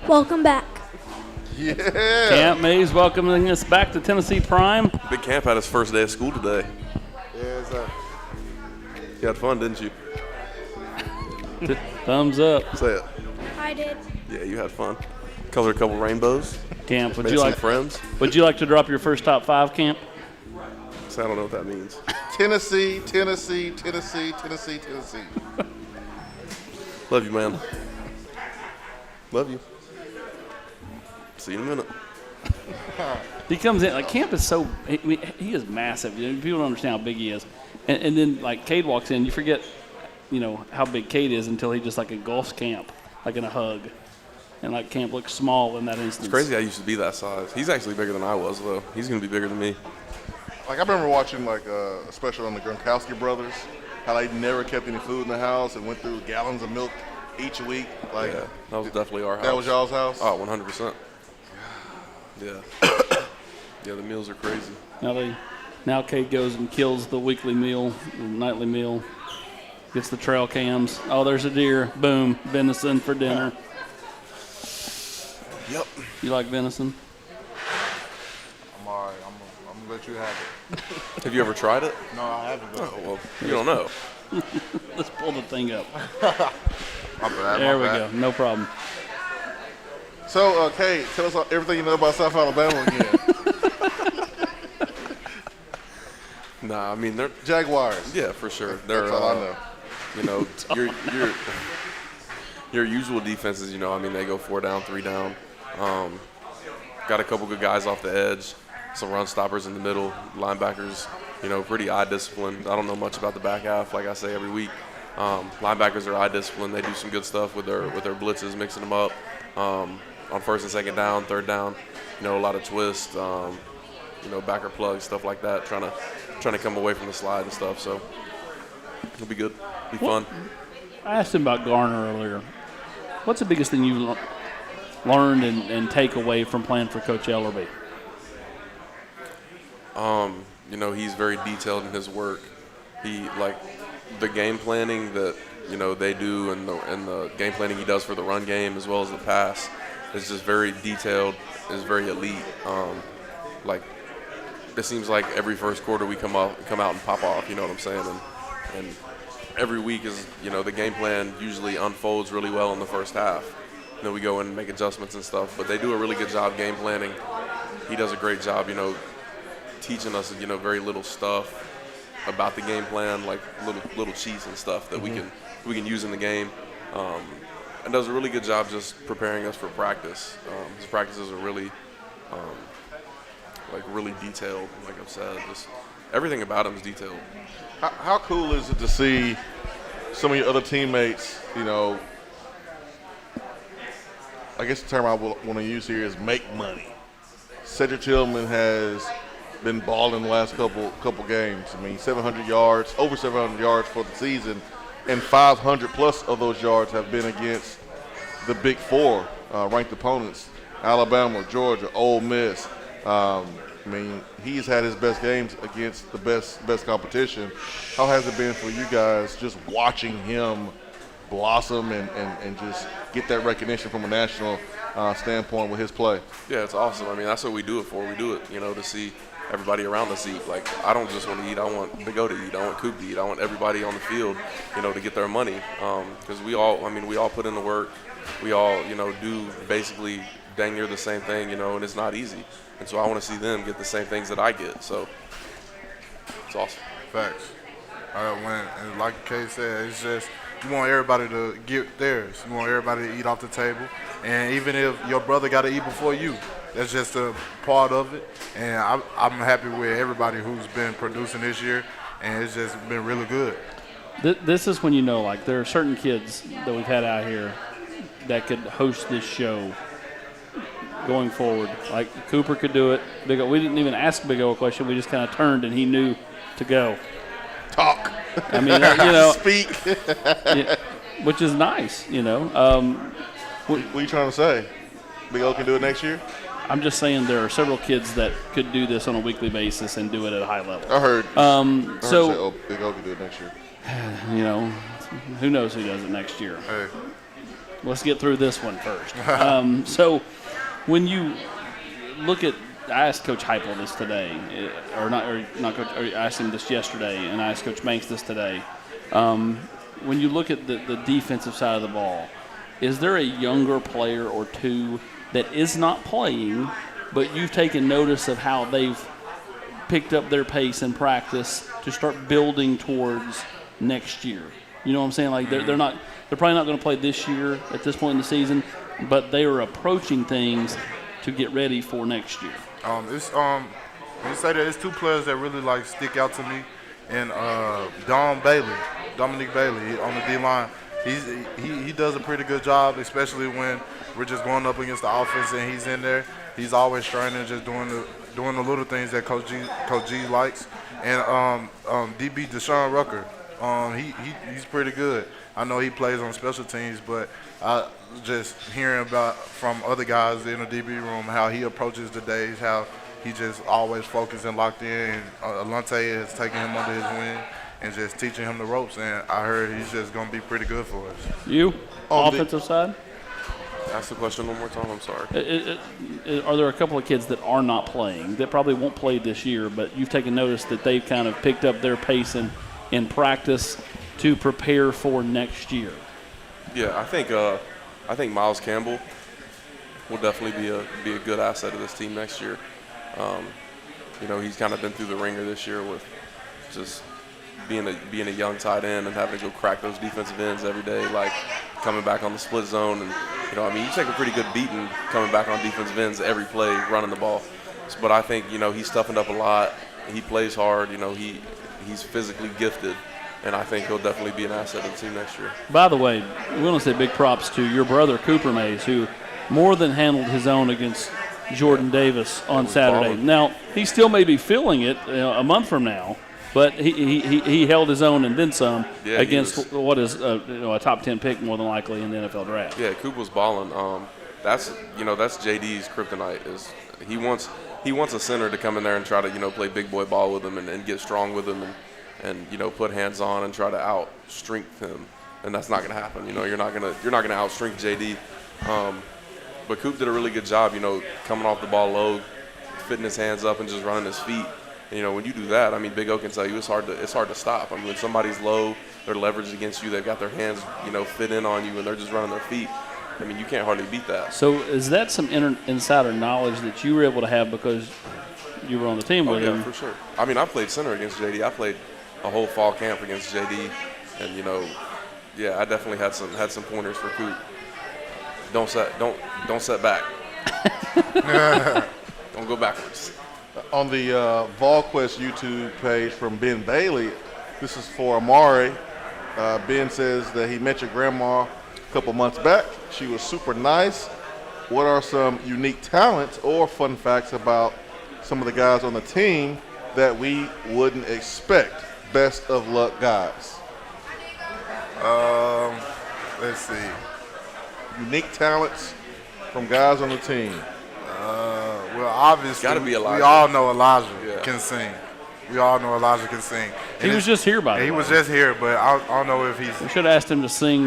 Speaker 9: Welcome back.
Speaker 2: Yeah.
Speaker 1: Camp Mays welcoming us back to Tennessee Prime.
Speaker 4: Big Camp had his first day of school today.
Speaker 2: Yeah, sir.
Speaker 4: You had fun, didn't you?
Speaker 1: Thumbs up.
Speaker 4: Say it.
Speaker 9: I did.
Speaker 4: Yeah, you had fun. Colored a couple rainbows.
Speaker 1: Camp, would
Speaker 4: Made
Speaker 1: you
Speaker 4: some
Speaker 1: like
Speaker 4: friends.
Speaker 1: Would you like to drop your first top 5, Camp?
Speaker 4: So I don't know what that means.
Speaker 2: Tennessee.
Speaker 4: Love you, man. Love you. See you in a minute.
Speaker 1: He comes in like Camp is so he is massive. You know, people don't understand how big he is, and then like Cade walks in, you forget, you know, how big Cade is until he just like engulfs Camp like in a hug, and like Camp looks small in that instance.
Speaker 4: It's crazy I used to be that size. He's actually bigger than I was though. He's gonna be bigger than me.
Speaker 3: Like I remember watching like a special on the Gronkowski brothers, how they never kept any food in the house and went through gallons of milk each week. Like
Speaker 4: Yeah, that was definitely our house.
Speaker 3: that was y'all's house?
Speaker 4: Oh, 100%. Yeah. Yeah, the meals are crazy.
Speaker 1: Now Cade goes and kills the weekly meal, the nightly meal, gets the trail cams. Oh, there's a deer. Boom, venison for dinner.
Speaker 4: Yep.
Speaker 1: You like venison?
Speaker 2: I'm all right. I'm going to let you have it.
Speaker 4: Have you ever tried it?
Speaker 2: No, I haven't.
Speaker 4: Oh, well, you don't know.
Speaker 1: Let's pull the thing up.
Speaker 2: My bad.
Speaker 1: There we go. No problem.
Speaker 3: So, Cade, tell us everything you know about South Alabama again.
Speaker 4: Nah, I mean, they're,
Speaker 3: Jaguars.
Speaker 4: yeah, for sure. They're,
Speaker 3: That's all I know.
Speaker 4: You know, your usual defenses, you know, I mean, they go 4 down, 3 down. Got a couple good guys off the edge, some run stoppers in the middle, linebackers, you know, pretty eye disciplined. I don't know much about the back half, like I say every week. Linebackers are eye disciplined. They do some good stuff with their blitzes, mixing them up. On first and second down, third down, you know, a lot of twists, you know, backer plugs, stuff like that, trying to come away from the slide and stuff. So it'll be good, be fun.
Speaker 1: I asked him about Garner earlier. What's the biggest thing you learned and take away from playing for Coach Ellerby?
Speaker 4: You know, he's very detailed in his work. He, like, the game planning that, you know, they do and the game planning he does for the run game as well as the pass is just very detailed, is very elite. Like, it seems like every first quarter we come out and pop off, you know what I'm saying? And every week is, you know, the game plan usually unfolds really well in the first half. And then we go in and make adjustments and stuff. But they do a really good job game planning. He does a great job, you know, teaching us, you know, very little stuff. about the game plan, like little cheats and stuff that we can use in the game. And does a really good job just preparing us for practice. His practices are really, really detailed. Like I've said, just everything about him is detailed.
Speaker 3: How cool is it to see some of your other teammates, I guess the term I want to use here is make money. Cedric Tillman has been balling the last couple games. I mean, 700 yards, over 700 yards for the season, and 500 plus of those yards have been against the Big Four ranked opponents: Alabama, Georgia, Ole Miss. I mean, he's had his best games against the best competition. How has it been for you guys just watching him blossom and just get that recognition from a national standpoint with his play?
Speaker 4: Yeah, it's awesome. I mean, that's what we do it for. We do it, to see everybody around us eat. Like, I don't just want to eat. I want Big O to eat. I want Coop to eat. I want everybody on the field, to get their money. Because we all put in the work. We all, do basically dang near the same thing, and it's not easy. And so I want to see them get the same things that I get. So it's awesome.
Speaker 2: Facts. And like Cade said, it's just you want everybody to get theirs. You want everybody to eat off the table. And even if your brother got to eat before you, that's just a part of it. And I'm happy with everybody who's been producing this year, and it's just been really good.
Speaker 1: This is when there are certain kids that we've had out here that could host this show going forward. Like Cooper could do it. Big O, we didn't even ask Big O a question. We just kind of turned, and he knew to go.
Speaker 3: Talk.
Speaker 1: I mean,
Speaker 3: speak.
Speaker 1: Yeah, which is nice,
Speaker 3: What are you trying to say? Big O can do it next year?
Speaker 1: I'm just saying there are several kids that could do this on a weekly basis and do it at a high level.
Speaker 3: I heard.
Speaker 1: So
Speaker 3: Big O can do it next year.
Speaker 1: Who knows who does it next year?
Speaker 2: Hey.
Speaker 1: Let's get through this one first. So when you look at, I asked Coach Heupel this today, or not Coach. Or I asked him this yesterday, and I asked Coach Banks this today. When you look at the defensive side of the ball, is there a younger player or two that is not playing, but you've taken notice of how they've picked up their pace in practice to start building towards next year? You know what I'm saying? Like they're probably not going to play this year at this point in the season, but they are approaching things to get ready for next year.
Speaker 2: When you say that, there's two players that really stick out to me, and Dominic Bailey on the D-line. He does a pretty good job, especially when we're just going up against the offense and he's in there. He's always trying to just doing the little things that Coach G likes. And DB Deshaun Rucker, he's pretty good. I know he plays on special teams, but I just hearing from other guys in the DB room how he approaches the days, how he just always focused and locked in. And Alante has taken him under his wing and just teaching him the ropes. And I heard he's just going to be pretty good for us.
Speaker 1: You, offensive side?
Speaker 4: Ask the question one more time. I'm sorry.
Speaker 1: Are there a couple of kids that are not playing, that probably won't play this year, but you've taken notice that they've kind of picked up their pace in practice to prepare for next year?
Speaker 4: Yeah, I think Miles Campbell will definitely be a good asset of this team next year. He's kind of been through the ringer this year with just being a young tight end and having to go crack those defensive ends every day, like coming back on the split zone. And you take a pretty good beating coming back on defensive ends every play, running the ball. But I think he's toughened up a lot. He plays hard. He's physically gifted. And I think he'll definitely be an asset of the team next year.
Speaker 1: By the way, we want to say big props to your brother, Cooper Mays, who more than handled his own against Jordan Davis on Saturday.
Speaker 4: Balling.
Speaker 1: Now, he still may be feeling it a month from now, but he held his own and then some against what is a top 10 pick more than likely in the NFL draft.
Speaker 4: Yeah, Coop was balling. That's JD's kryptonite. Is he wants a center to come in there and try to play big boy ball with him and get strong with him and put hands on and try to out strength him, and that's not going to happen. You're not going to out strength JD. But Coop did a really good job, coming off the ball low, fitting his hands up and just running his feet. And, when you do that, Big O can tell you it's hard to stop. When somebody's low, they're leveraged against you, they've got their hands, fit in on you, and they're just running their feet. You can't hardly beat that.
Speaker 1: So is that some insider knowledge that you were able to have because you were on the team with him?
Speaker 4: Yeah, for sure. I played center against JD. I played a whole fall camp against JD, and I definitely had some pointers for Coop. Don't set back. Don't go backwards.
Speaker 3: On the VolQuest YouTube page from Ben Bailey, this is for Omari. Ben says that he met your grandma a couple months back. She was super nice. What are some unique talents or fun facts about some of the guys on the team that we wouldn't expect? Best of luck, guys.
Speaker 2: Let's see.
Speaker 3: Unique talents from guys on the team.
Speaker 2: Well, obviously,
Speaker 4: Gotta be Elijah.
Speaker 2: we all know Elijah can sing. We all know Elijah can sing.
Speaker 1: He was just here, by the way.
Speaker 2: He was just here, but I don't know if he's.
Speaker 1: We should have asked him to sing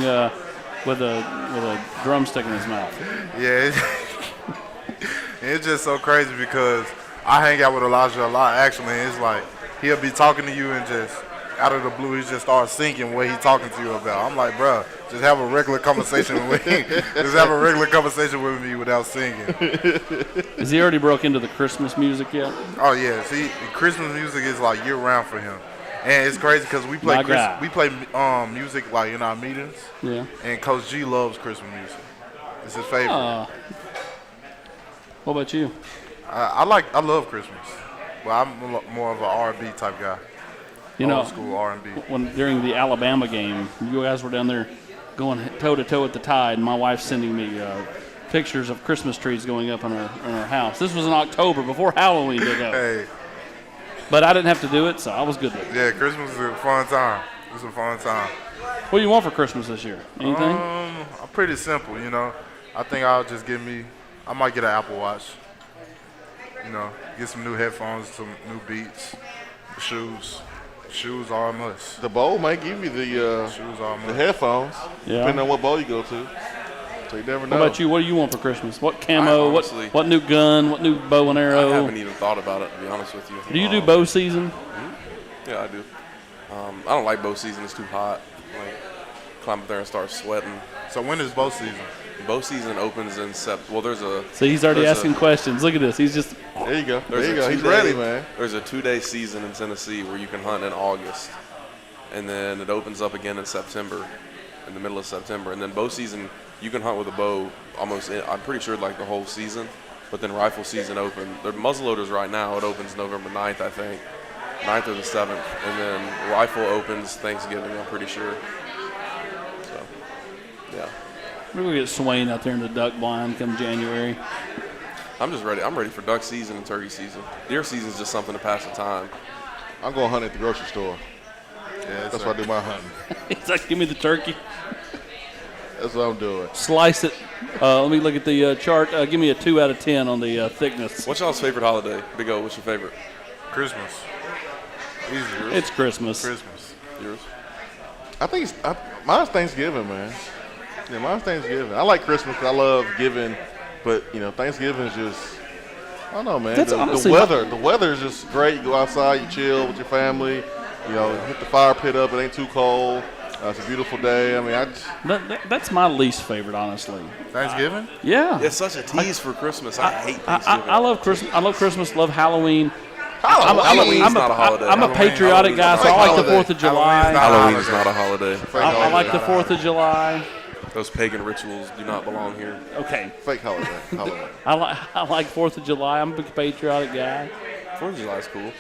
Speaker 1: with a drumstick in his mouth.
Speaker 2: Yeah, it's just so crazy because I hang out with Elijah a lot, actually. And it's like he'll be talking to you and just out of the blue, he just starts singing what he's talking to you about. I'm like, bro, just have a regular conversation with me. Just have a regular conversation with me without singing.
Speaker 1: Has he already broke into the Christmas music yet?
Speaker 2: Oh yeah, see, Christmas music is like year round for him, and it's crazy because we play music like in our meetings.
Speaker 1: Yeah.
Speaker 2: And Coach G loves Christmas music. It's his favorite.
Speaker 1: What about you?
Speaker 2: I love Christmas, but I'm more of an R&B type guy. Old school R&B.
Speaker 1: When during the Alabama game, you guys were down there going toe to toe at the Tide, and my wife's sending me pictures of Christmas trees going up in our house. This was in October before Halloween to go.
Speaker 2: Hey.
Speaker 1: But I didn't have to do it, so I was good with it.
Speaker 2: Yeah, Christmas is a fun time. It's a fun time.
Speaker 1: What do you want for Christmas this year? Anything?
Speaker 2: I'm pretty simple, I think I might get an Apple Watch. Get some new headphones, some new beats, shoes. Shoes are a must.
Speaker 3: The bowl might give you the headphones, depending on what bowl you go to. So you never know.
Speaker 1: What about you? What do you want for Christmas? What camo? What new gun? What new bow and arrow?
Speaker 4: I haven't even thought about it, to be honest with you.
Speaker 1: Do you do bow season?
Speaker 4: Yeah, I do. I don't like bow season. It's too hot. Climb up there and start sweating.
Speaker 2: So when is bow season?
Speaker 4: Bow season opens in September. Well, there's a.
Speaker 1: So he's already asking questions. Look at this. He's just.
Speaker 3: There you go. There you go. He's ready, man.
Speaker 4: There's a 2-day season in Tennessee where you can hunt in August, and then it opens up again in September, in the middle of September, and then bow season you can hunt with a bow almost. I'm pretty sure like the whole season, but then rifle season open. The muzzleloaders right now it opens November 9th, I think, 9th or the 7th, and then rifle opens Thanksgiving. I'm pretty sure. So, yeah.
Speaker 1: We're going to get Swain out there in the duck blind come January.
Speaker 4: I'm just ready. I'm ready for duck season and turkey season. Deer season is just something to pass the time.
Speaker 3: I'm going hunt at the grocery store. Yeah, that's where I do my hunting.
Speaker 1: He's like, give me the turkey.
Speaker 3: That's what I'm doing.
Speaker 1: Slice it. Let me look at the chart. Give me a 2 out of 10 on the thickness.
Speaker 4: What's y'all's favorite holiday? Big O, what's your favorite?
Speaker 2: Christmas. Easy.
Speaker 1: It's Christmas.
Speaker 2: Christmas.
Speaker 4: Yours?
Speaker 3: I think mine's Thanksgiving, man. Yeah, mine's Thanksgiving. I like Christmas because I love giving, but Thanksgiving is just, I don't know, man. The weather is just great. You go outside, you chill with your family, hit the fire pit up. It ain't too cold. It's a beautiful day. I mean,
Speaker 1: that's my least favorite, honestly.
Speaker 2: Thanksgiving?
Speaker 1: Yeah.
Speaker 4: It's such a tease for Christmas. I hate Thanksgiving.
Speaker 1: I love Christmas. I love Christmas. Love Halloween.
Speaker 4: Halloween's not a holiday.
Speaker 1: I'm a patriotic guy, so I like the 4th of July.
Speaker 4: Halloween is not a holiday.
Speaker 1: I like the 4th of July.
Speaker 4: Those pagan rituals do not belong here.
Speaker 1: Okay.
Speaker 3: Fake holiday.
Speaker 1: I like 4th of July. I'm a big patriotic guy.
Speaker 4: 4th of July is cool.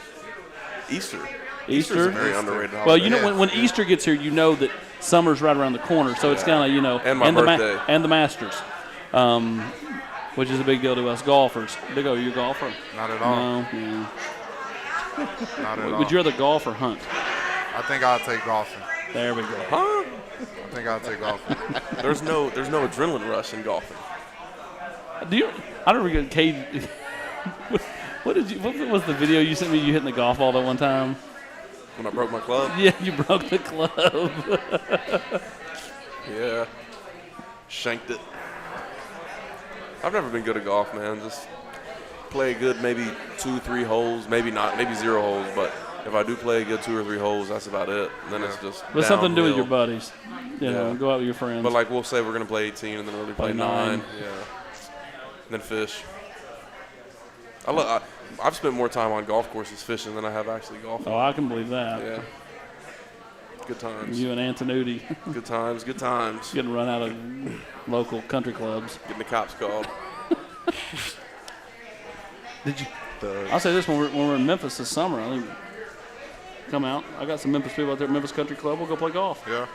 Speaker 4: Easter's
Speaker 1: Easter?
Speaker 4: a very underrated holiday.
Speaker 1: Well, when Easter gets here, you know that summer's right around the corner, so it's kind of,
Speaker 4: And my birthday.
Speaker 1: And the Masters, which is a big deal to us golfers. Big O, you a golfer?
Speaker 2: Not at all.
Speaker 1: No. Yeah.
Speaker 2: Not at all.
Speaker 1: Would you rather golf or hunt?
Speaker 2: I think I'll take golfing.
Speaker 1: There we go.
Speaker 4: Huh?
Speaker 2: I think I'll take golfing.
Speaker 4: There's no adrenaline rush in golfing.
Speaker 1: I don't forget Cade. What was the video you sent me? You hitting the golf ball that one time?
Speaker 4: When I broke my club?
Speaker 1: Yeah, you broke the club.
Speaker 4: Yeah. Shanked it. I've never been good at golf, man. Just play good maybe 2-3 holes, maybe 0 holes, but if I do play a good 2 or 3 holes, that's about it. And then it's just
Speaker 1: But something to do with
Speaker 4: downhill.
Speaker 1: your buddies. Go out with your friends.
Speaker 4: But like we'll say we're going to play 18 and then really play 9. Yeah. And then fish. I've spent more time on golf courses fishing than I have actually golfing.
Speaker 1: Oh, I can believe that.
Speaker 4: Yeah. Good times.
Speaker 1: You and Antonucci
Speaker 4: Good times. Good times.
Speaker 1: getting run out of local country clubs.
Speaker 4: Getting the cops called.
Speaker 1: Did you? I'll say this: when we're in Memphis this summer, I think come out. I got some Memphis people out there at Memphis Country Club. We'll go play golf.
Speaker 2: Yeah,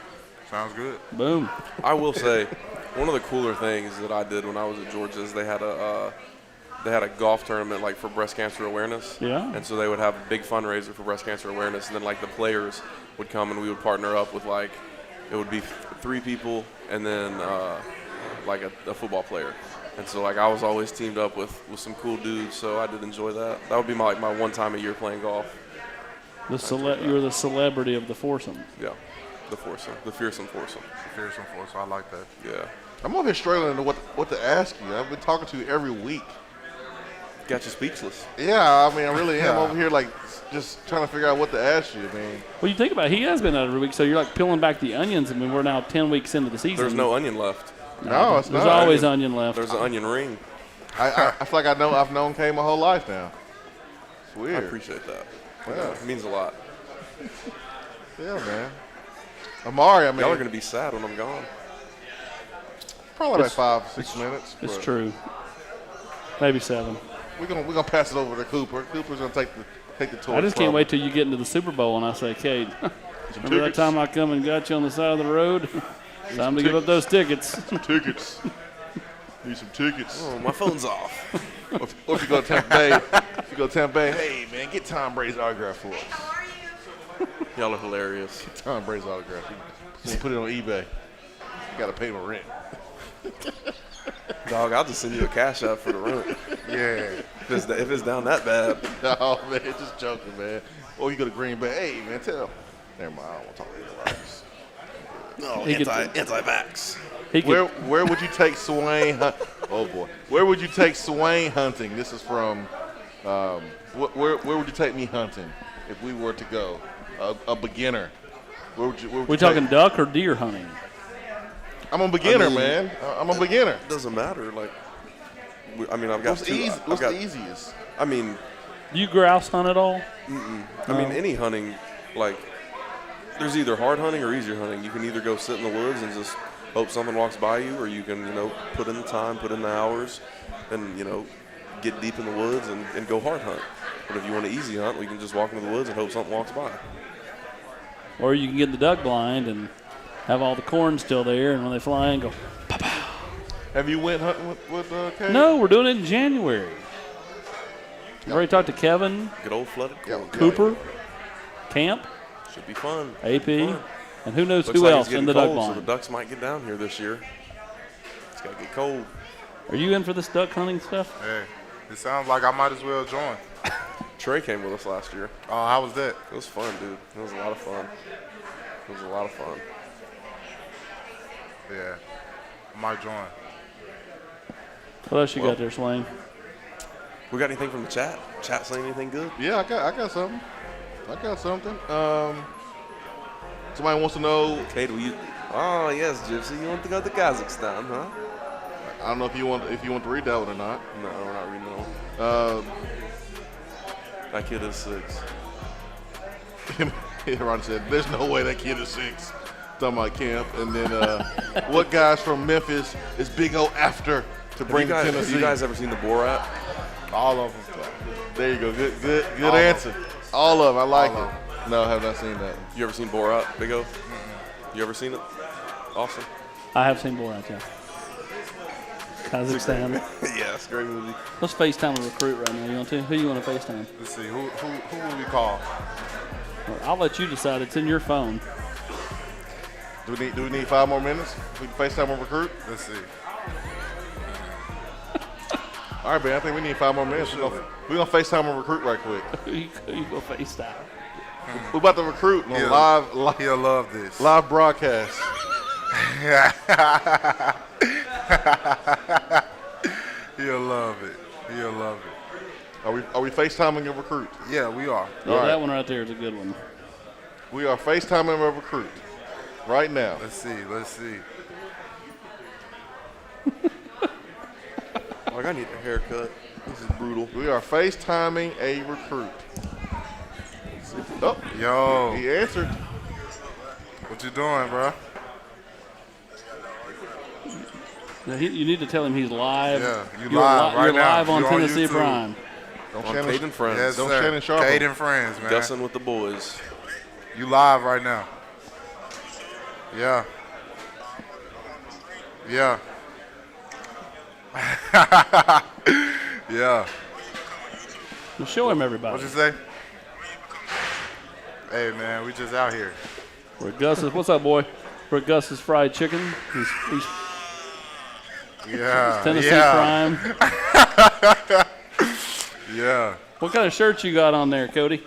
Speaker 2: sounds good.
Speaker 1: Boom.
Speaker 4: I will say, one of the cooler things that I did when I was at Georgia is they had a golf tournament like for breast cancer awareness.
Speaker 1: Yeah.
Speaker 4: And so they would have a big fundraiser for breast cancer awareness, and then like the players would come and we would partner up with like it would be 3 people and then like a football player. And so like I was always teamed up with some cool dudes, so I did enjoy that. That would be my one time a year playing golf.
Speaker 1: You're the celebrity of the foursome.
Speaker 4: Yeah, the foursome, the fearsome foursome.
Speaker 2: Fearsome force. I like that.
Speaker 4: Yeah.
Speaker 3: I'm over here struggling to what to ask you. I've been talking to you every week.
Speaker 4: Got you speechless.
Speaker 3: Yeah, I mean, I really am over here like just trying to figure out what to ask you, man.
Speaker 1: Well, you think about it, he has been out every week, so you're like peeling back the onions. I mean, we're now 10 weeks into the season.
Speaker 4: There's no onion left.
Speaker 3: No, it's
Speaker 1: There's
Speaker 3: not.
Speaker 1: always onion left.
Speaker 4: There's an onion ring.
Speaker 3: I feel like I've known Cade my whole life now. It's
Speaker 4: I
Speaker 3: weird.
Speaker 4: appreciate that.
Speaker 3: Yeah.
Speaker 4: It means a lot.
Speaker 3: Yeah, man. Omari, I mean,
Speaker 4: Y'all are going to be sad when I'm gone.
Speaker 3: probably like 5-6 minutes.
Speaker 1: It's
Speaker 3: but
Speaker 1: true. Maybe 7.
Speaker 3: We're gonna pass it over to Cooper. Cooper's gonna take the torch.
Speaker 1: I just can't wait till you get into the Super Bowl and I say, Cade, remember that time I come and got you on the side of the road? Time to give up those tickets.
Speaker 3: Tickets. Need some tickets.
Speaker 4: Oh, my phone's off.
Speaker 3: Or if you go to Tampa Bay, hey man, get Tom Brady's autograph for us.
Speaker 4: Y'all are hilarious.
Speaker 3: Tom Brady's autograph. You put it on eBay. You gotta pay my rent.
Speaker 4: Dog, I'll just send you a cash app for the rent.
Speaker 2: Yeah.
Speaker 4: If it's down that bad.
Speaker 3: No man, just joking, man. Or you go to Green Bay, hey man, tell. Never mind, I don't want to talk to you.
Speaker 4: No,
Speaker 1: He could-
Speaker 4: anti-vax.
Speaker 1: He could,
Speaker 3: Where would you take Swain? Oh boy, where would you take Swain hunting? This is from. Where would you take me hunting if we were to go? A beginner. Where would you
Speaker 1: we talking duck or deer hunting?
Speaker 3: I'm a beginner,
Speaker 4: I mean,
Speaker 3: man. I'm a beginner.
Speaker 4: It doesn't matter. Like, I've got
Speaker 3: What's
Speaker 4: two.
Speaker 3: easy?
Speaker 4: I've
Speaker 3: What's
Speaker 4: got,
Speaker 3: the easiest?
Speaker 4: I mean,
Speaker 1: You grouse hunt at all?
Speaker 4: I mean, any hunting, like, there's either hard hunting or easier hunting. You can either go sit in the woods and just hope someone walks by you, or you can, put in the time, put in the hours, and, get deep in the woods and go hard hunt. But if you want an easy hunt, we can just walk into the woods and hope something walks by.
Speaker 1: Or you can get in the duck blind and have all the corn still there, and when they fly in, go,
Speaker 3: Have you went hunting with Cade?
Speaker 1: no, we're doing it in January. I've already talked to Kevin,
Speaker 4: Good old flooded
Speaker 3: Yeah.
Speaker 4: corn.
Speaker 1: Cooper, Camp,
Speaker 4: Should be fun.
Speaker 1: AP,
Speaker 4: Fun.
Speaker 1: and who knows
Speaker 4: Looks
Speaker 1: who
Speaker 4: like
Speaker 1: else
Speaker 4: it's
Speaker 1: in
Speaker 4: getting
Speaker 1: the duck
Speaker 4: cold, so the
Speaker 1: blind.
Speaker 4: ducks might get down here this year. It's got to get cold.
Speaker 1: Are you in for this duck hunting stuff?
Speaker 2: Hey, it sounds like I might as well join.
Speaker 4: Trey came with us last year.
Speaker 2: Oh, how was that?
Speaker 4: It was fun, dude. It was a lot of fun. It was a lot of fun.
Speaker 2: Yeah, I might join.
Speaker 1: What else you
Speaker 4: Well-
Speaker 1: got there, Swain?
Speaker 4: We got anything from the chat? Chat saying anything good?
Speaker 3: Yeah, I got something. Somebody wants to know.
Speaker 4: Cade, will you? Oh yes, Gypsy. You want to go to Kazakhstan, huh?
Speaker 3: I don't know if you want to read that one or not.
Speaker 4: No, we're not reading that one. That kid is 6.
Speaker 3: Ron said, "There's no way that kid is 6." Talking about camp, and then what guys from Memphis is Big O after to bring to
Speaker 4: Have
Speaker 3: Tennessee?
Speaker 4: you guys ever seen the Borat?
Speaker 2: All of them.
Speaker 3: There you go. Good
Speaker 2: All of
Speaker 3: answer. All of them. I like
Speaker 2: All of
Speaker 3: it. No, I have not seen that.
Speaker 4: You ever seen Borat, Big O? You ever seen it? Awesome.
Speaker 1: I have seen Borat, yeah. Kazakhstan.
Speaker 4: Yeah, it's a great movie.
Speaker 1: Let's FaceTime a recruit right now. You want to? Who you want to FaceTime?
Speaker 2: Let's see. Who will we call?
Speaker 1: Well, I'll let you decide. It's in your phone.
Speaker 3: Do we need 5 more minutes? We can FaceTime a recruit.
Speaker 2: Let's see.
Speaker 3: All right, man. I think we need 5 more minutes. We're gonna FaceTime a recruit right quick.
Speaker 1: Who you go FaceTime?
Speaker 3: We're about to recruit on
Speaker 2: He'll love this.
Speaker 3: live broadcast.
Speaker 2: He'll love it. He'll love it.
Speaker 3: Are we FaceTiming a recruit?
Speaker 2: Yeah, we are.
Speaker 1: Yeah,
Speaker 3: All right.
Speaker 1: that one right there is a good one.
Speaker 3: We are FaceTiming a recruit right now.
Speaker 2: Let's see. Let's see.
Speaker 4: Like, I need a haircut. This is brutal.
Speaker 3: We are FaceTiming a recruit. Oh,
Speaker 2: Yo.
Speaker 3: he answered.
Speaker 2: What you doing, bro?
Speaker 1: Now, you need to tell him he's live.
Speaker 2: Yeah,
Speaker 1: you're
Speaker 2: live right
Speaker 1: you're
Speaker 2: now.
Speaker 1: live on
Speaker 2: You
Speaker 1: Tennessee
Speaker 2: YouTube.
Speaker 1: Prime.
Speaker 3: Don't
Speaker 4: On
Speaker 3: Shannon,
Speaker 4: Cade and Friends.
Speaker 2: Yes,
Speaker 3: don't
Speaker 2: sir.
Speaker 3: Shannon Sharp.
Speaker 2: Cade and Friends, man.
Speaker 4: Gussing with the boys.
Speaker 2: You live right now. Yeah. Yeah. Yeah.
Speaker 1: Well, show him everybody.
Speaker 2: What'd you say? Hey, man, we just out here.
Speaker 1: We're at Gus's. What's up, boy? We're at Gus's Fried Chicken. He's
Speaker 2: Yeah.
Speaker 1: Tennessee
Speaker 2: yeah.
Speaker 1: Prime.
Speaker 2: Yeah.
Speaker 1: What kind of shirt you got on there, Cody?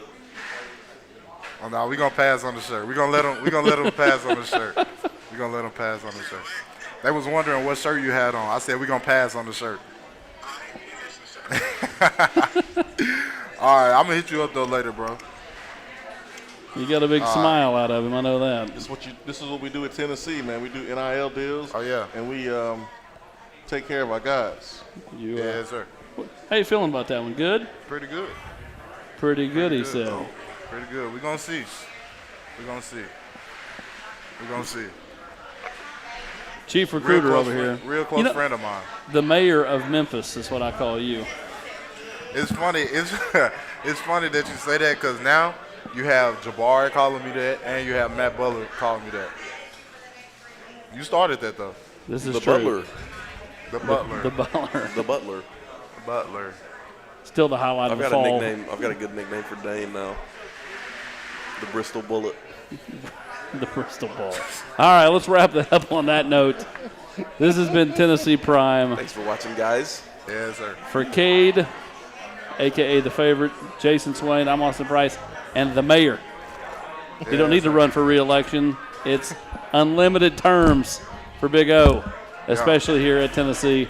Speaker 2: Oh, no, we're going to pass on the shirt. We're going to let them pass on the shirt. We're going to let them pass on the shirt. They was wondering what shirt you had on. I said we're going to pass on the shirt. All right, I'm going to hit you up, though, later, bro.
Speaker 1: You got a big smile out of him. I know that.
Speaker 3: This is what we do at Tennessee, man. We do NIL deals.
Speaker 2: Oh, yeah.
Speaker 3: And we take care of our guys.
Speaker 1: You,
Speaker 2: Yes, sir.
Speaker 1: how you feeling about that one? Good?
Speaker 2: Pretty good.
Speaker 1: Pretty good, he
Speaker 2: good.
Speaker 1: said.
Speaker 2: Pretty good. We're going to see. We're going to see. We're going to see.
Speaker 1: Chief recruiter over here.
Speaker 2: Real close friend of mine.
Speaker 1: The mayor of Memphis is what I call you.
Speaker 2: It's funny. It's funny that you say that because now you have Jabari calling me that and you have Matt Butler calling me that. You started that, though.
Speaker 1: This is
Speaker 4: The
Speaker 1: true.
Speaker 4: Butler.
Speaker 2: The Butler.
Speaker 1: The Butler.
Speaker 4: The Butler.
Speaker 2: Butler.
Speaker 1: Still the highlight
Speaker 4: I've
Speaker 1: of the
Speaker 4: got a
Speaker 1: fall.
Speaker 4: nickname. I've got a good nickname for Dane now. The Bristol Bullet.
Speaker 1: The Bristol Ball. All right, let's wrap that up on that note. This has been Tennessee Prime.
Speaker 4: Thanks for watching, guys.
Speaker 2: Yes, sir.
Speaker 1: For Cade, a.k.a. the favorite, Jayson, Swain, I'm Austin Price, and the mayor. You don't need to run for re-election. It's unlimited terms for Big O, especially here at Tennessee.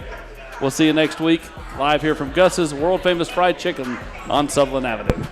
Speaker 1: We'll see you next week, live here from Gus's world-famous fried chicken on Sutherland Avenue.